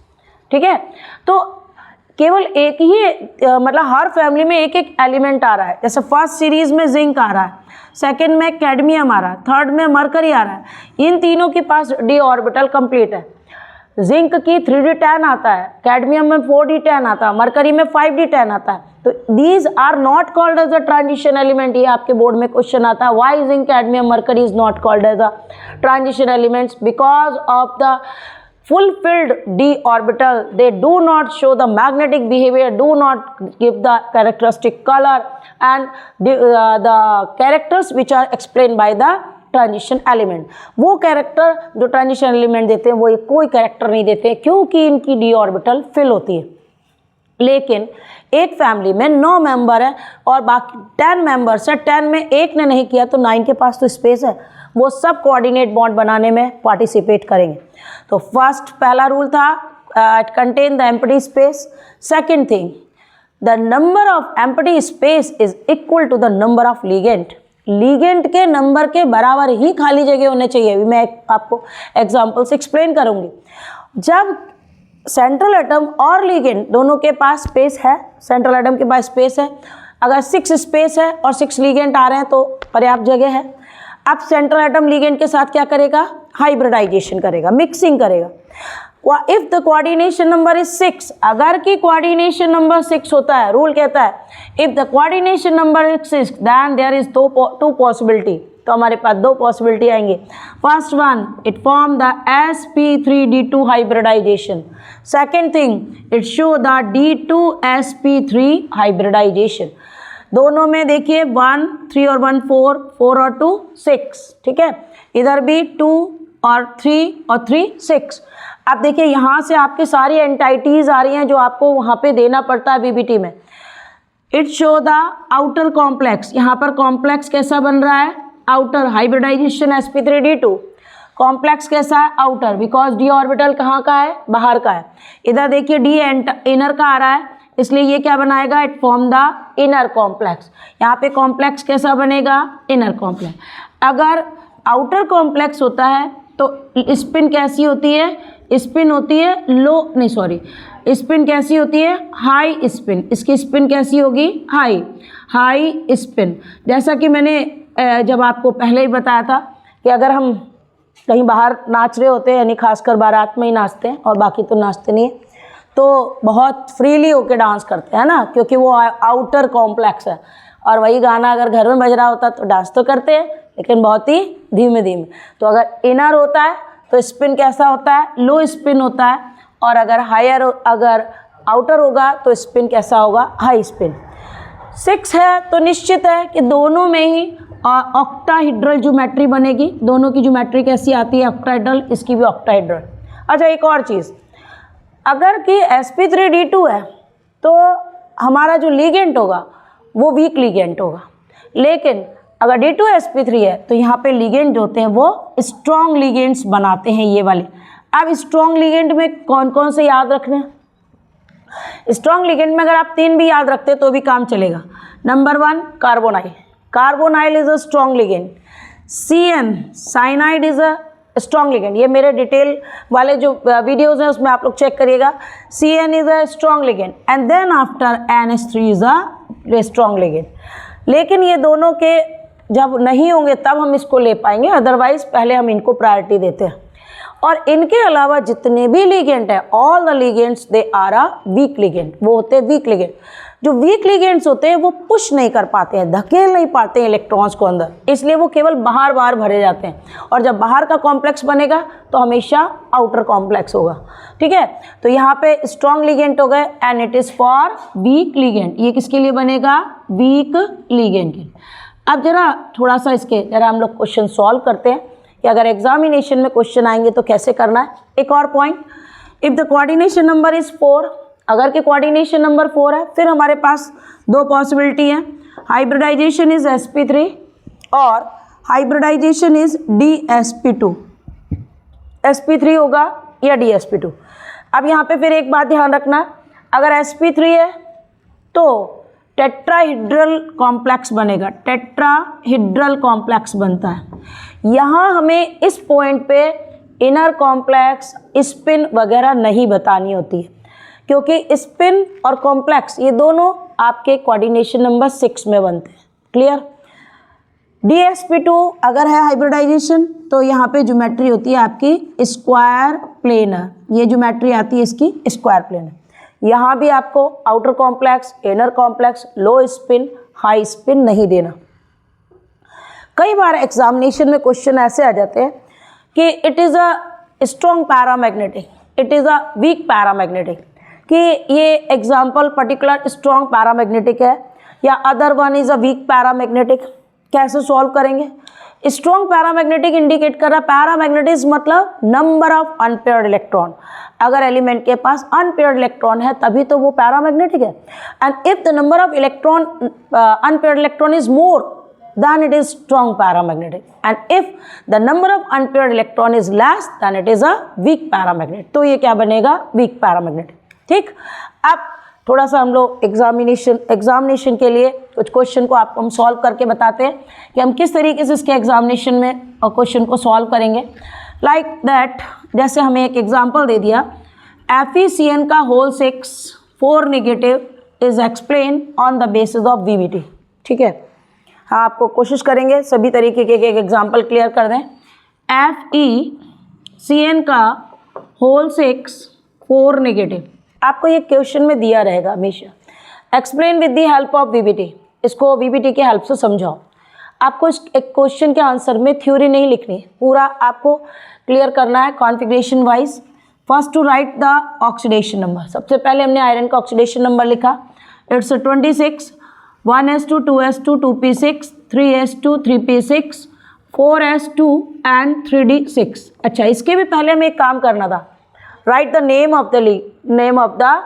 ठीक है, तो केवल एक ही मतलब हर फैमिली में एक एक एलिमेंट आ रहा है। जैसे फर्स्ट सीरीज में जिंक आ रहा है, सेकंड में कैडमियम आ रहा है, थर्ड में मरकरी आ रहा है। इन तीनों के पास डी ऑर्बिटल कंप्लीट है। जिंक की 3d10 आता है, कैडमियम में 4d10 आता है, मरकरी में 5d10 आता है। तो these are not called as a transition element. ये आपके बोर्ड में क्वेश्चन आता है, why zinc cadmium mercury is not called as a transition elements? Because of the fulfilled d orbital, they do not show the magnetic behavior, do not give the characteristic color and the characters which are explained by the transition element. वो character जो transition element देते हैं वो ये कोई character नहीं देते, क्योंकि इनकी डी ऑर्बिटल फिल होती है। लेकिन एक फैमिली में 9 मेंबर है और बाकी 10 मेंबर्स है, 10 में एक ने नहीं किया तो 9 के पास तो स्पेस है, वो सब कोऑर्डिनेट बॉन्ड बनाने में पार्टिसिपेट करेंगे। तो फर्स्ट पहला रूल था contain the empty space. Second thing, the number of empty space is equal to the number of ligand. Ligand के नंबर के बराबर ही खाली जगह होने चाहिए। अभी मैं आपको एग्जांपल से एक्सप्लेन करूंगी। जब सेंट्रल एटम और लिगेंड दोनों के पास स्पेस है, सेंट्रल एटम के पास स्पेस है, अगर 6 स्पेस है और 6 लिगेंड आ रहे हैं तो पर्याप्त जगह है। अब सेंट्रल एटम लिगेंड के साथ क्या करेगा? हाइब्रिडाइजेशन करेगा, मिक्सिंग करेगा। If the coordination number is 6, अगर की कोऑर्डिनेशन नंबर 6 होता है, रूल कहता है if the coordination number is 6 then there is two possibility, तो हमारे पास 2 पॉसिबिलिटी आएंगे। First one, it form the sp3d2 hybridization. Second thing, it show the d2sp3 hybridization. दोनों में देखिए 1 3 और 1 4, 4 और 2 6, ठीक है। इधर भी 2 और 3 और 3 6। अब देखिए यहाँ से आपकी सारी एंटाइटीज आ रही हैं जो आपको वहाँ पे देना पड़ता है बीबीटी में। It show the outer complex, यहाँ पर कॉम्प्लेक्स कैसा बन रहा है, आउटर, हाइब्रिडाइजेशन sp3d2। कॉम्प्लेक्स कैसा है, आउटर, बिकॉज डी ऑर्बिटल कहाँ का है, बाहर का है। इधर देखिए डी इनर का आ रहा है, इसलिए ये क्या बनाएगा, it form the inner complex. यहाँ पे कॉम्प्लेक्स कैसा बनेगा, इनर कॉम्प्लेक्स। अगर आउटर कॉम्प्लेक्स होता है तो स्पिन कैसी होती है, स्पिन होती है स्पिन कैसी होती है, हाई स्पिन। इसकी स्पिन कैसी होगी, हाई स्पिन। जैसा कि मैंने जब आपको पहले ही बताया था कि अगर हम कहीं बाहर नाच रहे होते हैं, यानी खासकर बारात में ही नाचते हैं और बाकी तो नाचते नहीं है, तो बहुत फ्रीली होके डांस करते हैं ना, क्योंकि वो आउटर कॉम्प्लेक्स है। और वही गाना अगर घर में बज रहा होता तो डांस तो करते हैं, लेकिन बहुत ही धीमे धीमे। तो अगर इनर होता है तो स्पिन कैसा होता है, लो स्पिन होता है। और अगर अगर आउटर होगा तो स्पिन कैसा होगा, हाई स्पिन। 6 है तो निश्चित है कि दोनों में ही ऑक्टाहेड्रल ज्योमेट्री बनेगी। दोनों की ज्योमेट्री कैसी आती है, ऑक्टाहेड्रल, इसकी भी ऑक्टाहेड्रल। अच्छा, एक और चीज़, अगर कि sp3d2 है तो हमारा जो लिगेंड होगा वो वीक लिगेंड होगा, लेकिन अगर d2sp3 है तो यहाँ पे लिगेंड होते हैं वो स्ट्रॉन्ग लिगेंड्स बनाते हैं, ये वाले। अब स्ट्रॉन्ग लिगेंड में कौन कौन से याद रखने हैं, स्ट्रॉन्ग लिगेंड में अगर आप 3 भी याद रखते तो भी काम चलेगा। Number 1, carbonyl is a strong ligand. Cyanide is a strong ligand. ये मेरे डिटेल वाले जो वीडियोस हैं उसमें आप लोग चेक करिएगा। CN is a strong ligand and then after NH3 is a strong ligand. लेकिन ये दोनों के जब नहीं होंगे तब हम इसको ले पाएंगे, अदरवाइज पहले हम इनको प्रायोरिटी देते हैं। और इनके अलावा जितने भी लिगेंड है, all the ligands they are a weak ligand, वो होते हैं वीक लिगेंड। जो वीक लिगेंड्स होते हैं वो पुश नहीं कर पाते हैं, धकेल नहीं पाते हैं इलेक्ट्रॉन्स को अंदर, इसलिए वो केवल बाहर भरे जाते हैं। और जब बाहर का कॉम्प्लेक्स बनेगा तो हमेशा आउटर कॉम्प्लेक्स होगा, ठीक है। तो यहाँ पे स्ट्रॉन्ग लिगेंड हो गए and it is for week ligand. ये किसके लिए बनेगा, वीक लिगेंड के। अब जरा थोड़ा सा जरा हम लोग क्वेश्चन सॉल्व करते हैं कि अगर एग्जामिनेशन में क्वेश्चन आएंगे तो कैसे करना है। एक और point, if the coordination number is 4, अगर के कोऑर्डिनेशन नंबर 4 है, फिर हमारे पास 2 पॉसिबिलिटी हैं, हाइब्रिडाइजेशन इज sp3 और हाइब्रिडाइजेशन इज dsp2। sp3 होगा या dsp2। अब यहाँ पे फिर एक बात ध्यान रखना, अगर sp3 है तो टेट्राहिड्रल कॉम्प्लेक्स बनेगा, टेट्राहिड्रल कॉम्प्लेक्स बनता है। यहाँ हमें इस पॉइंट पे इनर कॉम्प्लेक्स, स्पिन वगैरह नहीं बतानी होती है, क्योंकि स्पिन और कॉम्प्लेक्स ये दोनों आपके कोऑर्डिनेशन नंबर 6 में बनते हैं। क्लियर। dsp2 अगर है हाइब्रिडाइजेशन तो यहाँ पे ज्योमेट्री होती है आपकी स्क्वायर प्लेनर, ये ज्योमेट्री आती है इसकी स्क्वायर प्लेनर। यहाँ भी आपको आउटर कॉम्प्लेक्स, इनर कॉम्प्लेक्स, लो स्पिन, हाई स्पिन नहीं देना। कई बार एग्जामिनेशन में क्वेश्चन ऐसे आ जाते हैं कि it is a strong paramagnetic, it is a weak paramagnetic, कि ये एग्जाम्पल पर्टिकुलर स्ट्रॉन्ग पैरामैग्नेटिक है या other one is a weak paramagnetic. कैसे सॉल्व करेंगे। स्ट्रॉन्ग पैरामैग्नेटिक इंडिकेट कर रहा है, पैरामैग्नेटिज्म मतलब नंबर ऑफ अनपेयर्ड इलेक्ट्रॉन। अगर एलिमेंट के पास अनपेयर्ड इलेक्ट्रॉन है तभी तो वो पैरामैग्नेटिक है। And if the number of electron unpaired electron is more then it is strong paramagnetic, and if the number of unpaired electron is less then it is a weak paramagnet। तो ये क्या बनेगा, weak paramagnetic। ठीक। अब थोड़ा सा हम लोग एग्जामिनेशन के लिए कुछ क्वेश्चन को आपको हम सॉल्व करके बताते हैं कि हम किस तरीके से इसके एग्जामिनेशन में क्वेश्चन को सॉल्व करेंगे। लाइक दैट, जैसे हमें एक एग्जांपल दे दिया, FeCN का whole 6 4 negative is explain on the basis of VBT। ठीक है, हाँ आपको कोशिश करेंगे सभी तरीके के एक एग्जाम्पल क्लियर कर दें। FeCN का होल 6 4 नेगेटिव। आपको ये क्वेश्चन में दिया रहेगा हमेशा, explain with the help of VBT. इसको वीबीटी की हेल्प से समझाओ। आपको इस एक क्वेश्चन के आंसर में थ्योरी नहीं लिखनी, पूरा आपको क्लियर करना है configuration wise. First to write the oxidation number. सबसे पहले हमने आयरन का ऑक्सीडेशन नंबर लिखा, it's 26, 1s2 2s2 2p6 3s2 3p6 4s2 and 3d6। अच्छा, इसके भी पहले हमें एक काम करना था, right the name of the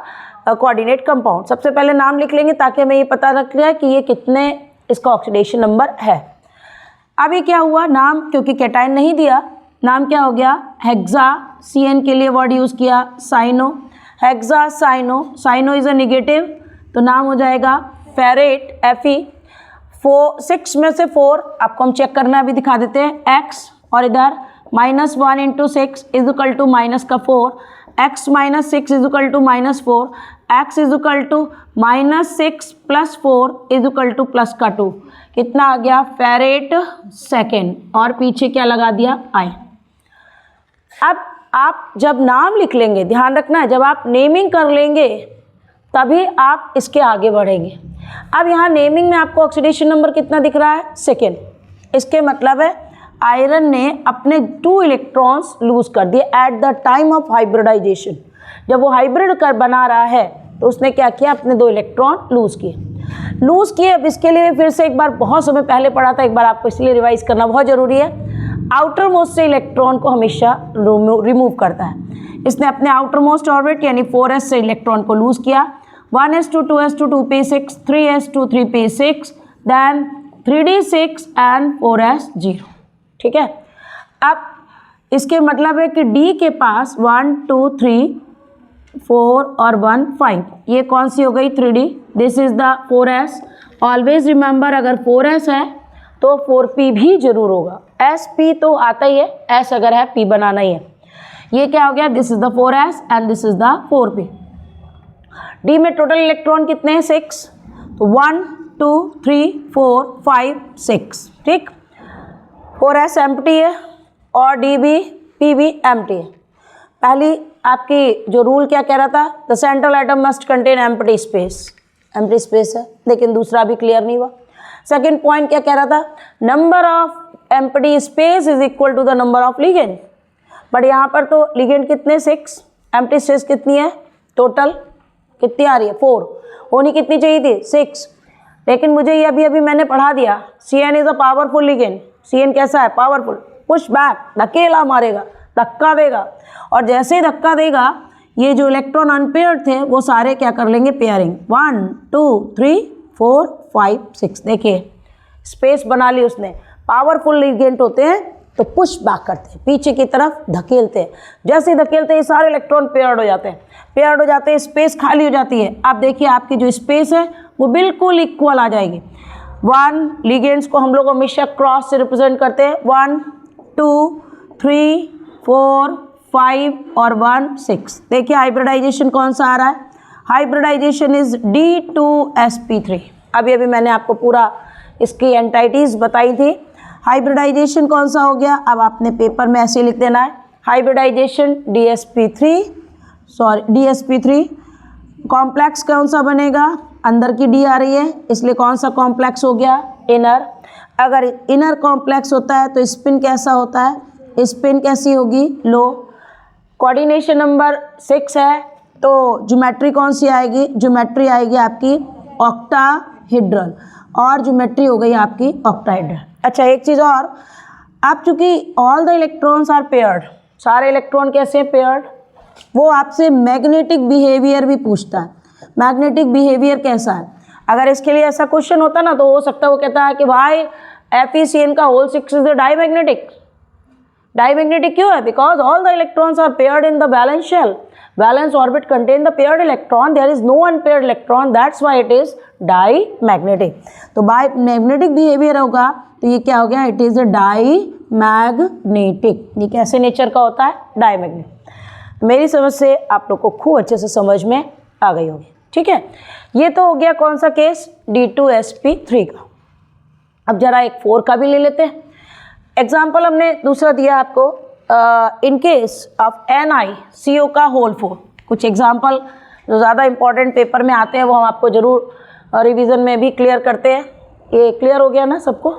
coordinate compound. सबसे पहले नाम लिख लेंगे ताकि हमें ये पता लग जाए कि ये कितने इसका ऑक्सीडेशन नंबर है। अभी क्या हुआ, नाम क्योंकि कैटायन नहीं दिया, नाम क्या हो गया, हेक्सा। CN के लिए वर्ड यूज़ किया cyano, hexa cyano. Cyano is a negative, तो नाम हो जाएगा फेरेट, Fe। 6 में से 4 आपको हम चेक करना अभी दिखा देते हैं, x, और इधर -1 × 6 इज इक्वल टू माइनस का 4, x - 6 is equal to -4, x is equal to -6 + 4 is equal to plus का 2। कितना आ गया, फेरेट सेकेंड, और पीछे क्या लगा दिया, I। अब आप जब नाम लिख लेंगे, ध्यान रखना है, जब आप नेमिंग कर लेंगे तभी आप इसके आगे बढ़ेंगे। अब यहाँ नेमिंग में आपको ऑक्सीडेशन नंबर कितना दिख रहा है, सेकेंड। इसके मतलब है आयरन ने अपने 2 इलेक्ट्रॉन्स लूज कर दिए at the time of hybridization. जब वो हाइब्रिड कर बना रहा है तो उसने क्या किया, अपने 2 इलेक्ट्रॉन लूज किए। अब इसके लिए फिर से एक बार बहुत समय पहले पढ़ा था, एक बार आपको इसलिए रिवाइज करना बहुत ज़रूरी है। आउटर मोस्ट से इलेक्ट्रॉन को हमेशा रिमूव करता है। इसने अपने आउटर मोस्ट ऑर्बिट यानी 4s से इलेक्ट्रॉन को लूज किया, 1s2 2s2 2p6 3s2 3p6 then 3d6 and 4s0। ठीक है, अब इसके मतलब है कि D के पास 1 2 3 4 और 1 5, ये कौन सी हो गई, 3D। This is the 4s। Always remember, अगर 4s है तो 4p भी जरूर होगा। sp तो आता ही है, s अगर है p बनाना ही है। ये क्या हो गया, this is the 4s and this is the 4p। D में टोटल इलेक्ट्रॉन कितने हैं, 6, तो 1 2 3 4 5 6। ठीक, 4s एम्प्टी है और D भी P भी एम्प्टी है। पहली आपकी जो रूल क्या कह रहा था, the central atom must contain empty space है, लेकिन दूसरा भी क्लियर नहीं हुआ। सेकेंड पॉइंट क्या कह रहा था, number of empty space is equal to the number of ligand. But यहाँ पर तो लिगेंड कितने, 6, एम्प्टी स्पेस कितनी है, टोटल कितनी आ रही है, 4, होनी कितनी चाहिए थी, 6। लेकिन मुझे ये अभी मैंने पढ़ा दिया, CN is a powerful ligand. CN कैसा है, पावरफुल, पुश बैक, धकेला मारेगा, धक्का देगा, और जैसे ही धक्का देगा ये जो इलेक्ट्रॉन अनपेयर्ड थे वो सारे क्या कर लेंगे, पेयरिंग, 1 2 3 4 5 6। देखिए स्पेस बना ली उसने। पावरफुल लिगेंड होते हैं तो पुश बैक करते हैं, पीछे की तरफ धकेलते हैं। जैसे ही धकेलते हैं सारे इलेक्ट्रॉन पेयर्ड हो जाते हैं, स्पेस खाली हो जाती है। आप देखिए आपकी जो स्पेस है वो बिल्कुल इक्वल आ जाएगी। 1 लिगेंड्स को हम लोग हमेशा क्रॉस से रिप्रेजेंट करते हैं, 1 2 3 4 5 और 1 6। देखिए हाइब्रिडाइजेशन कौन सा आ रहा है, हाइब्रिडाइजेशन इज D2sp3। अभी मैंने आपको पूरा इसकी एंटाइटीज़ बताई थी। हाइब्रिडाइजेशन कौन सा हो गया, अब आपने पेपर में ऐसे लिख देना है, हाइब्रिडाइजेशन DsP3। कॉम्प्लेक्स कौन सा बनेगा, अंदर की D आ रही है इसलिए कौन सा कॉम्प्लेक्स हो गया, इनर। अगर इनर कॉम्प्लेक्स होता है तो स्पिन कैसा होता है, स्पिन कैसी होगी, लो। कोऑर्डिनेशन नंबर 6 है तो ज्योमेट्री कौन सी आएगी, ज्योमेट्री आएगी आपकी ऑक्टाहेड्रल, और ज्योमेट्री हो गई आपकी ऑक्टाहेड्रल। अच्छा एक चीज़ और, आप चूँकि all the electrons are paired, सारे इलेक्ट्रॉन कैसे हैं, पेयर्ड, वो आपसे मैग्नेटिक बिहेवियर भी पूछता है। मैग्नेटिक बिहेवियर कैसा है, अगर इसके लिए ऐसा क्वेश्चन होता ना तो हो सकता है वो कहता है कि भाई FeCN का होल 6 इज डाईमैग्नेटिक। डाईमैग्नेटिक क्यों है, because all the electrons are paired in the valence shell, valence orbit contain the paired electron, there is no unpaired electron, that's why it is diamagnetic. तो by magnetic behaviour होगा तो ये क्या हो गया, it is a diamagnetic. ये कैसे nature का होता है, डाईमैग्नेटिक। मेरी समझ से आप लोग को खूब अच्छे से समझ में आ गई होगी। ठीक है, ये तो हो गया कौन सा केस, D2sp3 का। अब जरा एक 4 का भी ले लेते हैं। एग्जाम्पल हमने दूसरा दिया आपको, इन केस ऑफ NiCO का होल 4। कुछ एग्जाम्पल जो ज़्यादा इंपॉर्टेंट पेपर में आते हैं वो हम आपको ज़रूर रिवीजन में भी क्लियर करते हैं। ये क्लियर हो गया ना सबको?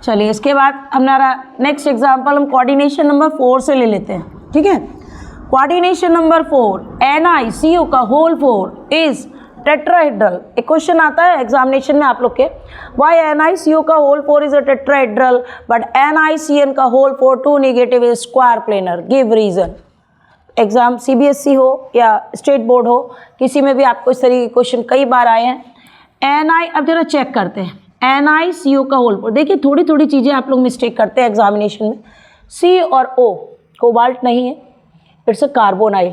चलिए इसके बाद हमारा नेक्स्ट एग्जाम्पल हम कोऑर्डिनेशन नंबर 4 से ले लेते हैं, ठीक है। कोऑर्डिनेशन नंबर 4, NiCO का होल 4 इज टेट्राहेड्रल। एक क्वेश्चन आता है एग्जामिनेशन में आप लोग के, वाई NiCO का whole 4 is a tetrahedral but NiCN का whole 4 2 negative is square planar, give reason. Exam CBSE हो या स्टेट बोर्ड हो, किसी में भी आपको इस तरीके के क्वेश्चन कई बार आए हैं। अब जरा चेक करते हैं NiCO का होल 4। देखिए थोड़ी थोड़ी चीज़ें आप लोग मिस्टेक करते हैं एग्जामिनेशन में। C और O कोबाल्ट नहीं है, इट्स अ कार्बोनाइल।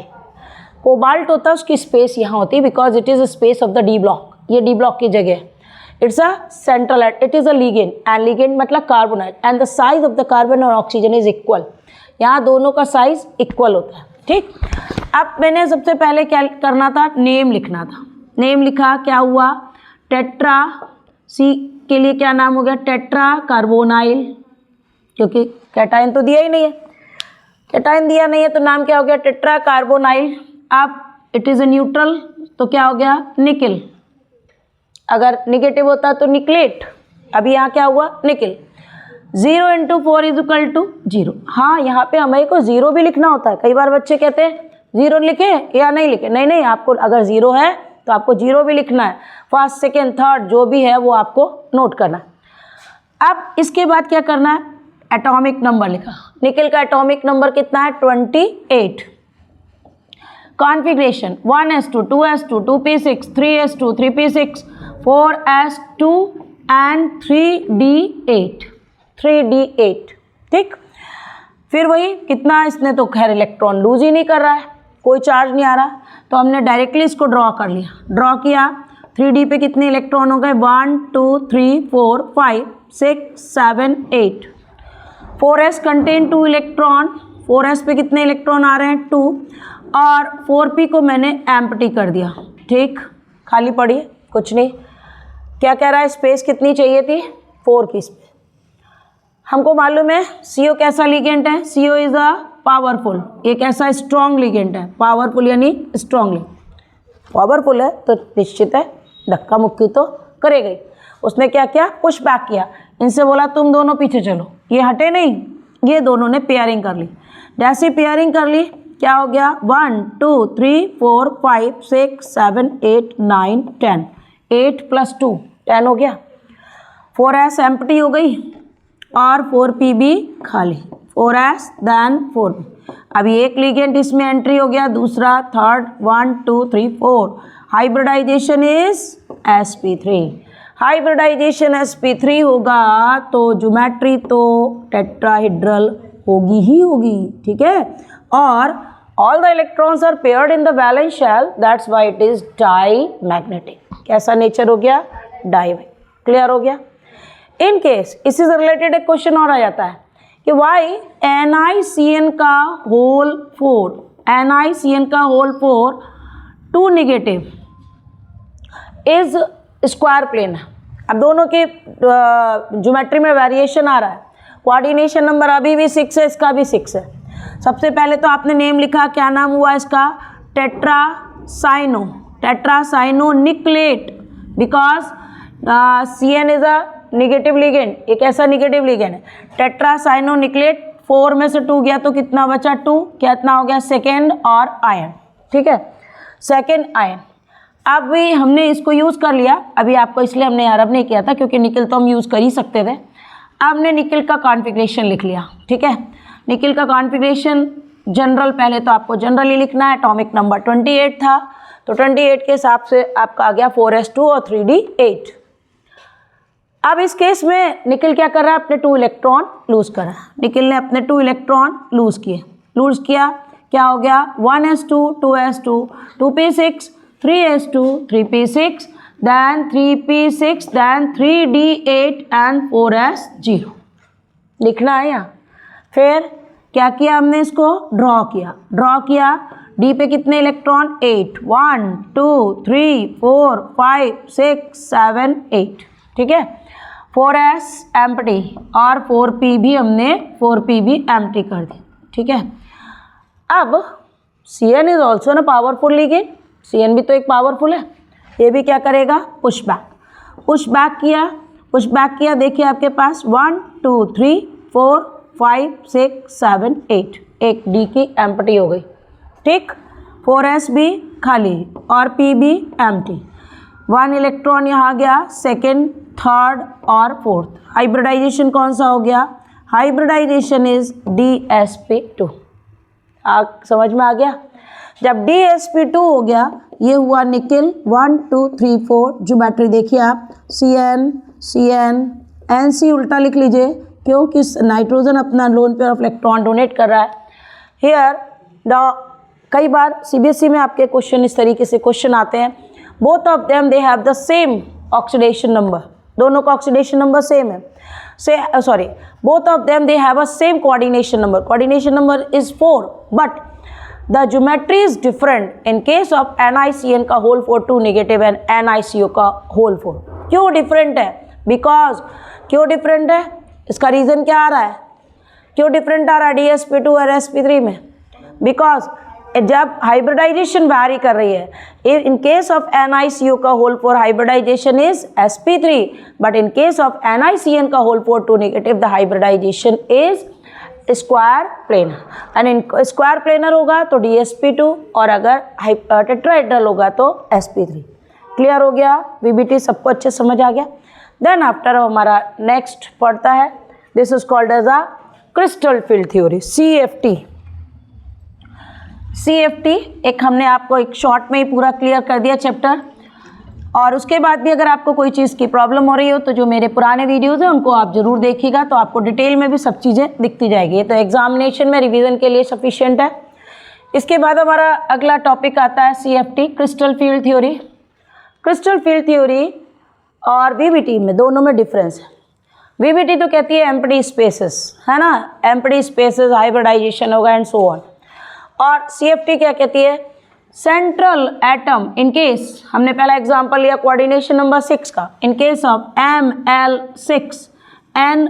कोबाल्ट होता है उसकी स्पेस यहाँ होती है because it is a space of the D block, ये D ब्लॉक की जगह है। It's a central, it is a ligand and ligand मतलब carbonyl and the size of the carbon और ऑक्सीजन इज इक्वल। यहाँ दोनों का साइज इक्वल होता है, ठीक। अब मैंने सबसे पहले क्या करना था, नेम लिखना था। नेम लिखा, क्या हुआ, टेट्रा, C के लिए क्या नाम हो गया, टेट्रा कार्बोनाइल, क्योंकि कैटायन तो दिया ही नहीं है, कैटायन दिया नहीं है तो नाम क्या हो गया, टेट्रा कार्बोनाइल। अब इट इज़ अ न्यूट्रल तो क्या हो गया, निकिल। अगर निगेटिव होता तो निकलेट, अभी यहाँ क्या हुआ, निकिल। 0 × 4 = 0। हाँ, यहाँ पे हमें को 0 भी लिखना होता है। कई बार बच्चे कहते हैं 0 लिखे या नहीं लिखे, नहीं नहीं, आपको अगर 0 है तो आपको 0 भी लिखना है। फर्स्ट सेकेंड थर्ड जो भी है वो आपको नोट करना है। अब इसके बाद क्या करना है, एटॉमिक नंबर लिखा। निकिल का एटॉमिक नंबर कितना है, 28। Configuration 1s2 2s2 2p6 3s2 3p6 4s2 and 3d8, ठीक। फिर वही कितना, इसने तो खैर इलेक्ट्रॉन लूज ही नहीं कर रहा है, कोई चार्ज नहीं आ रहा, तो हमने डायरेक्टली इसको ड्रॉ कर लिया। ड्रॉ किया, 3d पे कितने इलेक्ट्रॉन हो गए, 1 2 3 4 5 6 7 8। 4s कंटेन 2 इलेक्ट्रॉन, 4s पे कितने इलेक्ट्रॉन आ रहे हैं, 2, और 4p को मैंने एम्प्टी कर दिया, ठीक, खाली पड़ी है, कुछ नहीं। क्या कह रहा है, स्पेस कितनी चाहिए थी, 4 की स्पेस। हमको मालूम है CO कैसा लिगेंड है, CO इज अ पावरफुल, ये कैसा स्ट्रॉन्ग लिगेंड है, पावरफुल यानी स्ट्रॉन्गली। पावरफुल है तो निश्चित है धक्का मुक्की तो करेगा ही। उसने क्या किया, पुश बैक किया, इनसे बोला तुम दोनों पीछे चलो, ये हटे नहीं, ये दोनों ने पेयरिंग कर ली। जैसे पेयरिंग कर ली क्या हो गया, 1 2 3 4 5 6 7 8 9 10, 8 + 2 10 हो गया। 4s एम्प्टी हो गई और 4p भी खाली, 4s देन 4p। अभी एक लिगेंड इसमें एंट्री हो गया, दूसरा, third, 1 2 3 4। Hybridization is sp3। Hybridisation sp3 होगा तो ज्योमेट्री तो टेट्राहेड्रल होगी ही होगी, ठीक है। और all the electrons are paired in the valence shell, that's why it is diamagnetic. कैसा नेचर हो गया, डाई। क्लियर हो गया। इन केस इसी से रिलेटेड एक क्वेश्चन और आ जाता है कि वाई NiCN का होल 4, NiCN का whole 4 2 negative is square plane है। अब दोनों के ज्योमेट्री में वेरिएशन आ रहा है। कोऑर्डिनेशन नंबर अभी भी 6 है, इसका भी 6 है। सबसे पहले तो आपने नेम लिखा, क्या नाम हुआ इसका, tetracyano, tetracyano निकलेट, because CN is a negative ligand. एक ऐसा निगेटिव लिगेंड है, टेट्रासाइनो निकलेट। 4 में से 2 गया तो कितना बचा, 2, कितना हो गया, सेकेंड और आयन, ठीक है, सेकेंड आयन। अब भी हमने इसको यूज़ कर लिया, अभी आपको इसलिए हमने आरंभ नहीं किया था क्योंकि निकल तो हम यूज़ कर ही सकते थे। अब हमने निकल का कॉन्फ़िगरेशन लिख लिया, ठीक है। निकल का कॉन्फ़िगरेशन जनरल, पहले तो आपको जनरली लिखना है। एटॉमिक नंबर 28 था तो 28 के हिसाब से आपका आ गया 4s2 और 3d8। अब इस केस में निकल क्या कर रहा है, अपने 2 इलेक्ट्रॉन लूज़ कर रहा है। निकल ने अपने 2 इलेक्ट्रॉन लूज़ किया, क्या हो गया, 1s2 2s2 2p6 3s2 3p6 then 3p6 then 3d8 and 4s0 लिखना है यहाँ। फिर क्या किया हमने, इसको ड्रॉ किया। डी पे कितने इलेक्ट्रॉन, 8, 1 2 3 4 5 6 7 8, ठीक है। 4s एम्प्टी और 4p भी हमने 4p भी एम्प्टी कर दी, ठीक है। अब Cn इज ऑल्सो ना पावरफुल लिगेंड, Cn भी तो एक पावरफुल है, ये भी क्या करेगा, पुश बैक किया। देखिए आपके पास 1 2 3 4 5 6 7 8, एक डी की एम्प्टी हो गई, ठीक। 4s भी खाली और p भी एम्प्टी, 1 इलेक्ट्रॉन यहाँ गया, सेकेंड, थर्ड और फोर्थ। हाइब्रिडाइजेशन कौन सा हो गया, हाइब्रिडाइजेशन इज DsP2। समझ में आ गया। जब DsP2 हो गया, ये हुआ निकिल 1 2 3 4, ज्योमेट्री देखिए आप, CN NC उल्टा लिख लीजिए क्योंकि नाइट्रोजन अपना loan pair of electron donate कर रहा है। हियर कई बार CBSE में आपके क्वेश्चन इस तरीके से क्वेश्चन आते हैं, both of them they have the same oxidation number, दोनों का ऑक्सीडेशन नंबर सेम है, both of them they have a same coordination number is 4, but the geometry is different in case of NiCN का whole 4 2 negative and NiCO का whole 4। क्यों different है, because क्यों different है, इसका रीज़न क्या आ रहा है, क्यों डिफरेंट आ रहा है DsP2 और sp3 में, बिकॉज जब हाइब्रिडाइजेशन वैरी कर रही है, इन केस ऑफ NiCO का whole 4 hybridization is sp3, but in case of NiCN का whole 4 2 negative the hybridization is square planar. And in square planar होगा तो DsP2 और अगर टेट्राहेड्रल होगा तो sp3। क्लियर हो गया, VBT सबको अच्छे समझ आ गया। देन आफ्टर हमारा नेक्स्ट पढ़ता है, this is called as a crystal field theory, CFT एक हमने आपको एक शॉर्ट में ही पूरा क्लियर कर दिया चैप्टर। और उसके बाद भी अगर आपको कोई चीज़ की प्रॉब्लम हो रही हो तो जो मेरे पुराने वीडियोज़ हैं उनको आप ज़रूर देखिएगा, तो आपको डिटेल में भी सब चीज़ें दिखती जाएगी, तो एग्जामिनेशन में रिवीजन के लिए सफिशिएंट है। इसके बाद हमारा अगला टॉपिक आता है CFT, crystal field theory. Crystal field theory और VBT में दोनों में डिफरेंस है। VBT तो कहती है एम्प्टी स्पेसेस, है ना, एम्प्टी स्पेसेस हाइब्रिडाइजेशन होगा एंड सो ऑन। और CFT क्या कहती है, सेंट्रल एटम, इन केस हमने पहला एग्जांपल लिया कोऑर्डिनेशन नंबर 6 का, इन केस ऑफ ML6 N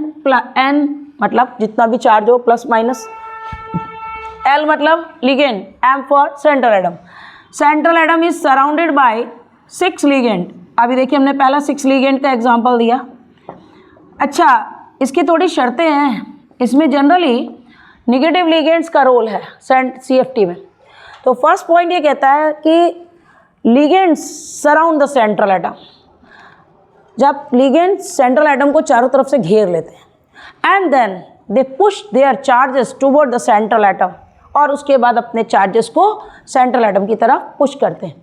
मतलब जितना भी चार्ज हो प्लस माइनस, L मतलब ligand, M for central atom. Central atom is surrounded by 6 ligand. अभी देखिए हमने पहला 6 लिगेंड का एग्जांपल दिया। अच्छा, इसकी थोड़ी शर्तें हैं, इसमें जनरली नेगेटिव लिगेंड्स का रोल है CFT में। तो फर्स्ट पॉइंट ये कहता है कि ligands surround the central atom, जब लिगेंड्स सेंट्रल एटम को चारों तरफ से घेर लेते हैं, and then they push their charges toward the central atom, और उसके बाद अपने चार्जेस को सेंट्रल एटम की तरफ पुश करते हैं।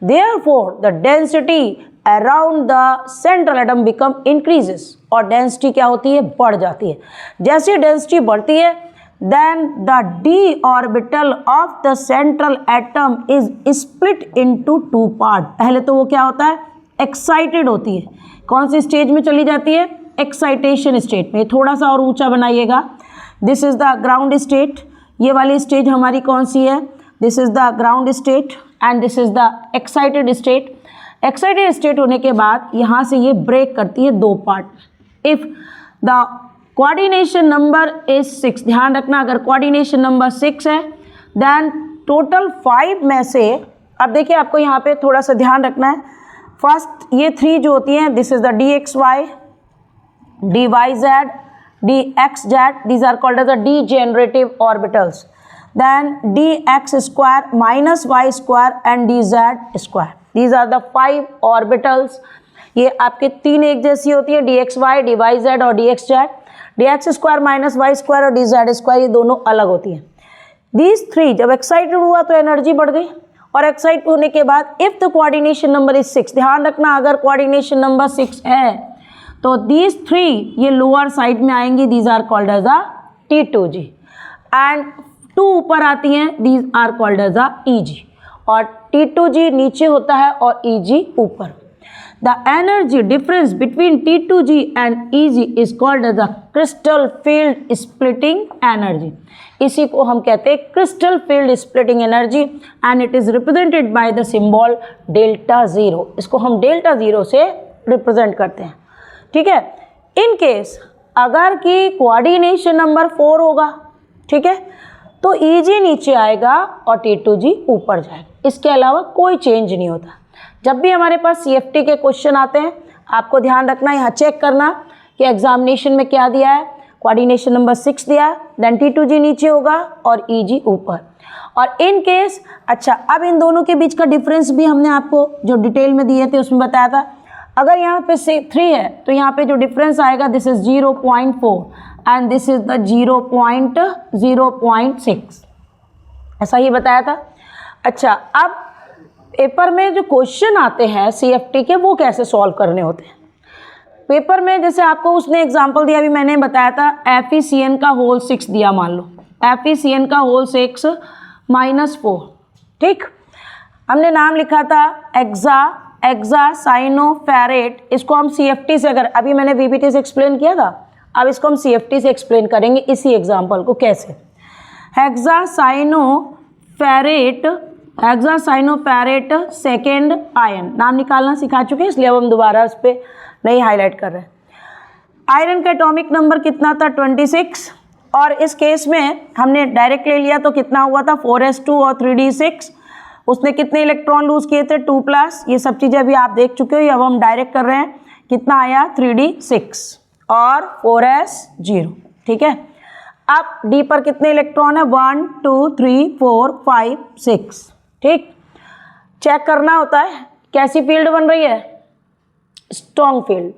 Therefore the density around the central atom become increases, और डेंसिटी क्या होती है, बढ़ जाती है। जैसे डेंसिटी बढ़ती है, then the d orbital of the central atom is split into 2 part। पहले तो वो क्या होता है, एक्साइटेड होती है, कौन सी स्टेज में चली जाती है, एक्साइटेशन स्टेट में। थोड़ा सा और ऊंचा बनाइएगा, this is the ground state, ये वाली स्टेज हमारी कौन सी है, this is the ground state and this is the excited state. Excited state होने के बाद यहाँ से ये ब्रेक करती है 2 part. If the coordination number is 6, ध्यान रखना अगर कोऑर्डिनेशन नंबर 6 है, देन टोटल 5 में से, अब देखिए आपको यहाँ पे थोड़ा सा ध्यान रखना है, फर्स्ट ये 3 जो होती हैं, this is the DXY, DYZ, DXZ, these are called as the degenerative orbitals, then DX square minus Y square and DZ square, these are the 5 orbitals। ये आपके 3 एक जैसी होती है, DXY, DYZ और DXZ। DX square minus Y square और DZ square, ये दोनों अलग होती हैं। दीज 3 जब एक्साइटेड हुआ तो एनर्जी बढ़ गई, और एक्साइट होने के बाद if the coordination number is 6, ध्यान रखना अगर कोऑर्डिनेशन नंबर 6 है तो दीज 3 ये लोअर साइड में आएंगी, these are called as a T2G, and 2 ऊपर आती हैं, these are called as a EG, और T2G नीचे होता है और EG ऊपर। The energy difference between T2G and EG is called as the crystal field splitting energy। इसी को हम कहते हैं crystal field splitting energy and it is represented by the symbol delta 0। इसको हम delta 0 से represent करते हैं, ठीक है। इन केस अगर कि कोऑर्डिनेशन नंबर 4 होगा, ठीक है, तो Eg नीचे आएगा और T2G ऊपर जाएगा, इसके अलावा कोई चेंज नहीं होता। जब भी हमारे पास CFT के क्वेश्चन आते हैं, आपको ध्यान रखना, यहाँ चेक करना कि एग्जामिनेशन में क्या दिया है, कोऑर्डिनेशन नंबर 6 दिया है, देन T2G नीचे होगा और Eg ऊपर। और इन केस, अच्छा अब इन दोनों के बीच का डिफरेंस भी हमने आपको जो डिटेल में दिए थे उसमें बताया था। अगर यहाँ पे 3 है तो यहाँ पे जो डिफरेंस आएगा this is 0.4 and this is the 0.6, ऐसा ही बताया था। अच्छा, अब पेपर में जो क्वेश्चन आते हैं CFT के वो कैसे सॉल्व करने होते हैं पेपर में, जैसे आपको उसने एग्जांपल दिया, अभी मैंने बताया था FeCN का होल 6 दिया, मान लो FeCN का होल 6 -4, ठीक, हमने नाम लिखा था एक्सासाइनोफेरेट, इसको हम CFT से, अगर अभी मैंने VBT से एक्सप्लेन किया था, अब इसको हम CFT से एक्सप्लेन करेंगे इसी एग्जांपल को कैसे। हेक्सासाइनोफेरेट सेकेंड आयन, नाम निकालना सिखा चुके हैं, इसलिए अब हम दोबारा उस पर नहीं हाईलाइट कर रहे हैं। आयरन का एटॉमिक नंबर कितना था 26, और इस केस में हमने डायरेक्ट ले लिया तो कितना हुआ था 4s2 और 3d6, उसने कितने इलेक्ट्रॉन लूज किए थे 2+, ये सब चीज़ें अभी आप देख चुके हो, अब हम डायरेक्ट कर रहे हैं, कितना आया 3d6 और 4s0, ठीक है। अब D पर कितने इलेक्ट्रॉन है 1 2 3 4 5 6, ठीक, चेक करना होता है कैसी फील्ड बन रही है, स्ट्रॉन्ग फील्ड।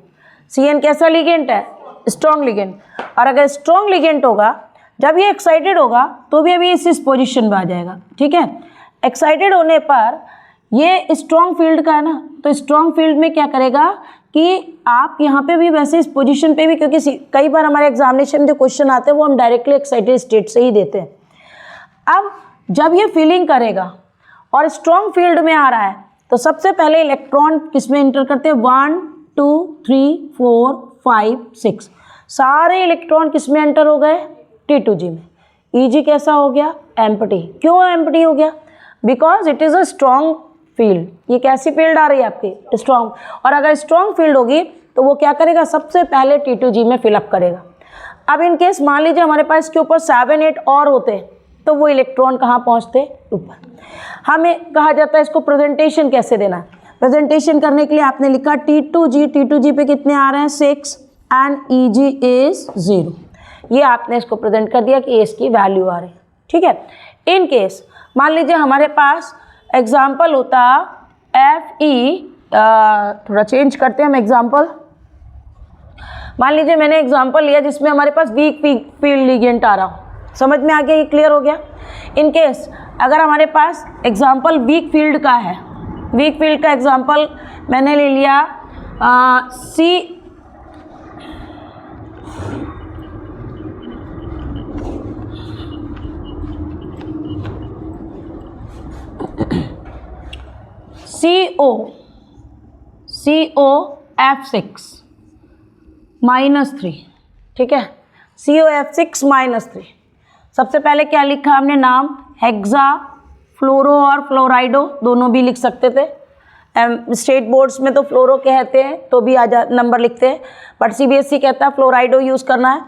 CN कैसा लिगेंट है, स्ट्रॉन्ग लिगेंट, और अगर स्ट्रॉन्ग लिगेंट होगा, जब ये एक्साइटेड होगा तो भी अभी इस पोजीशन में आ जाएगा, ठीक है। एक्साइटेड होने पर ये स्ट्रॉन्ग फील्ड का है ना, तो स्ट्रॉन्ग फील्ड में क्या करेगा कि आप यहाँ पे भी वैसे इस पोजीशन पे भी, क्योंकि कई बार हमारे एग्जामिनेशन में जो क्वेश्चन आते हैं वो हम डायरेक्टली एक्साइटेड स्टेट से ही देते हैं। अब जब ये फीलिंग करेगा और स्ट्रॉन्ग फील्ड में आ रहा है, तो सबसे पहले इलेक्ट्रॉन किस में इंटर करते हैं 1 2 3 4 5 6, सारे इलेक्ट्रॉन किस में एंटर हो गए T2G में। Eg कैसा हो गया एम्प्टी, क्यों एम्प्टी हो गया, because it is a strong field. ये कैसी फील्ड आ रही है आपकी स्ट्रॉन्ग, और अगर स्ट्रॉन्ग फील्ड होगी तो वो क्या करेगा, सबसे पहले T2G में फिलअप करेगा। अब इन केस मान लीजिए हमारे पास इसके ऊपर 7 8 और होते, तो वो इलेक्ट्रॉन कहाँ पहुँचते ऊपर। हमें कहा जाता है इसको प्रेजेंटेशन कैसे देना है, प्रेजेंटेशन करने के लिए आपने लिखा T2G पे कितने आ रहे हैं 6 एंड Eg इज 0, ये आपने इसको प्रेजेंट कर दिया कि इसकी वैल्यू आ रही है, ठीक है। इन केस मान लीजिए हमारे पास एग्जाम्पल होता Fe, थोड़ा चेंज करते हैं हम एग्जाम्पल, मान लीजिए मैंने एग्जाम्पल लिया जिसमें हमारे पास वीक फील्ड लिगेंट आ रहा हो, समझ में आ गया, ये क्लियर हो गया। इन केस अगर हमारे पास एग्जाम्पल वीक फील्ड का है, वीक फील्ड का एग्जाम्पल मैंने ले लिया COF6 -3, ठीक है, COF6 -3। सबसे पहले क्या लिखा हमने नाम, हेक्सा, फ्लोरो और फ्लोराइडो दोनों भी लिख सकते थे। स्टेट बोर्ड्स में तो फ्लोरो कहते हैं तो भी नंबर लिखते हैं, बट CBSE कहता है फ्लोराइडो यूज़ करना है।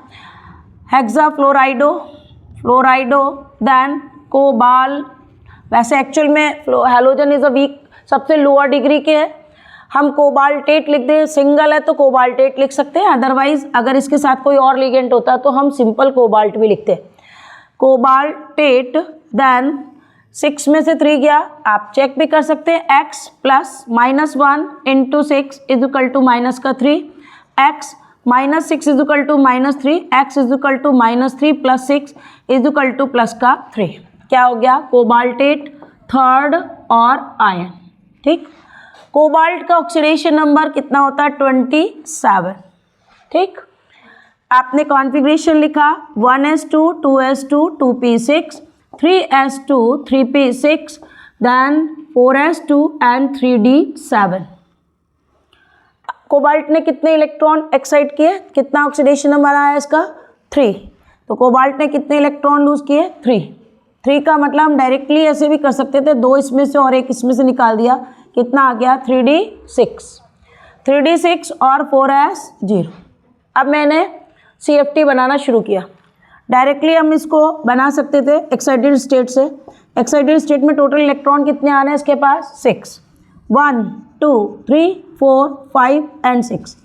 हेक्सा फ्लोराइडो, देन कोबाल, वैसे एक्चुअल में हैलोजन इज़ अ वीक, सबसे लोअर डिग्री के है, हम कोबाल्टेट लिख दें, सिंगल है तो कोबाल्टेट लिख सकते हैं, अदरवाइज अगर इसके साथ कोई और लिगेंट होता तो हम सिंपल कोबाल्ट भी लिखते हैं, कोबाल्टेट। देन 6 में से 3 गया, आप चेक भी कर सकते हैं, x + -1 × 6 = -3, x -6 = -3, x -3 + 6 = +3, क्या हो गया कोबाल्टेट थर्ड और आयन, ठीक। कोबाल्ट का ऑक्सीडेशन नंबर कितना होता है 27, ठीक। आपने कॉन्फ़िगरेशन लिखा 1s2 2s2 2p6 3s2 3p6 then 4s2 and 3d7। Cobalt ने कितने इलेक्ट्रॉन एक्साइट किए, कितना ऑक्सीडेशन नंबर आया इसका 3, तो कोबाल्ट ने कितने इलेक्ट्रॉन लूज किए 3 का मतलब हम डायरेक्टली ऐसे भी कर सकते थे, 2 इसमें से और 1 इसमें से निकाल दिया, कितना आ गया 3d6 और 4s0, अब मैंने CFT बनाना शुरू किया। डायरेक्टली हम इसको बना सकते थे एक्साइटेड स्टेट से। एक्साइटेड स्टेट में टोटल इलेक्ट्रॉन कितने आने हैं इसके पास? 6, 1 2 3 4 5 एंड 6।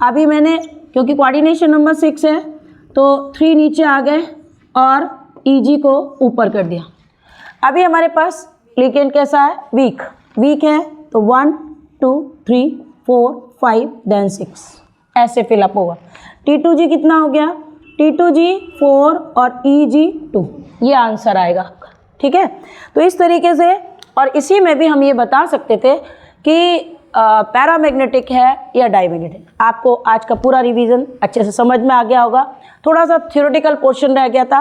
अभी मैंने क्योंकि कोऑर्डिनेशन नंबर 6 है तो 3 नीचे आ गए और Eg को ऊपर कर दिया। अभी हमारे पास लिगेंड कैसा है? वीक है, तो 1 2 3 4 5 देन 6 ऐसे फिलअप होगा। T2G कितना हो गया? T2G 4 और Eg 2, ये आंसर आएगा आपका। ठीक है, तो इस तरीके से, और इसी में भी हम ये बता सकते थे कि पैरामैग्नेटिक है या डायमैग्नेटिक। आपको आज का पूरा रिवीजन अच्छे से समझ में आ गया होगा। थोड़ा सा थ्योरेटिकल पोर्शन रह गया था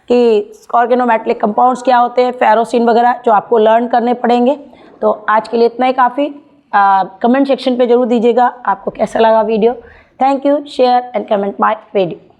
कि ऑर्गेनोमेटेलिक कंपाउंड्स क्या होते हैं, फेरोसिन वगैरह, जो आपको लर्न करने पड़ेंगे। तो आज के लिए इतना ही काफ़ी। कमेंट सेक्शन पे जरूर दीजिएगा आपको कैसा लगा video. Thank you, share and comment my video.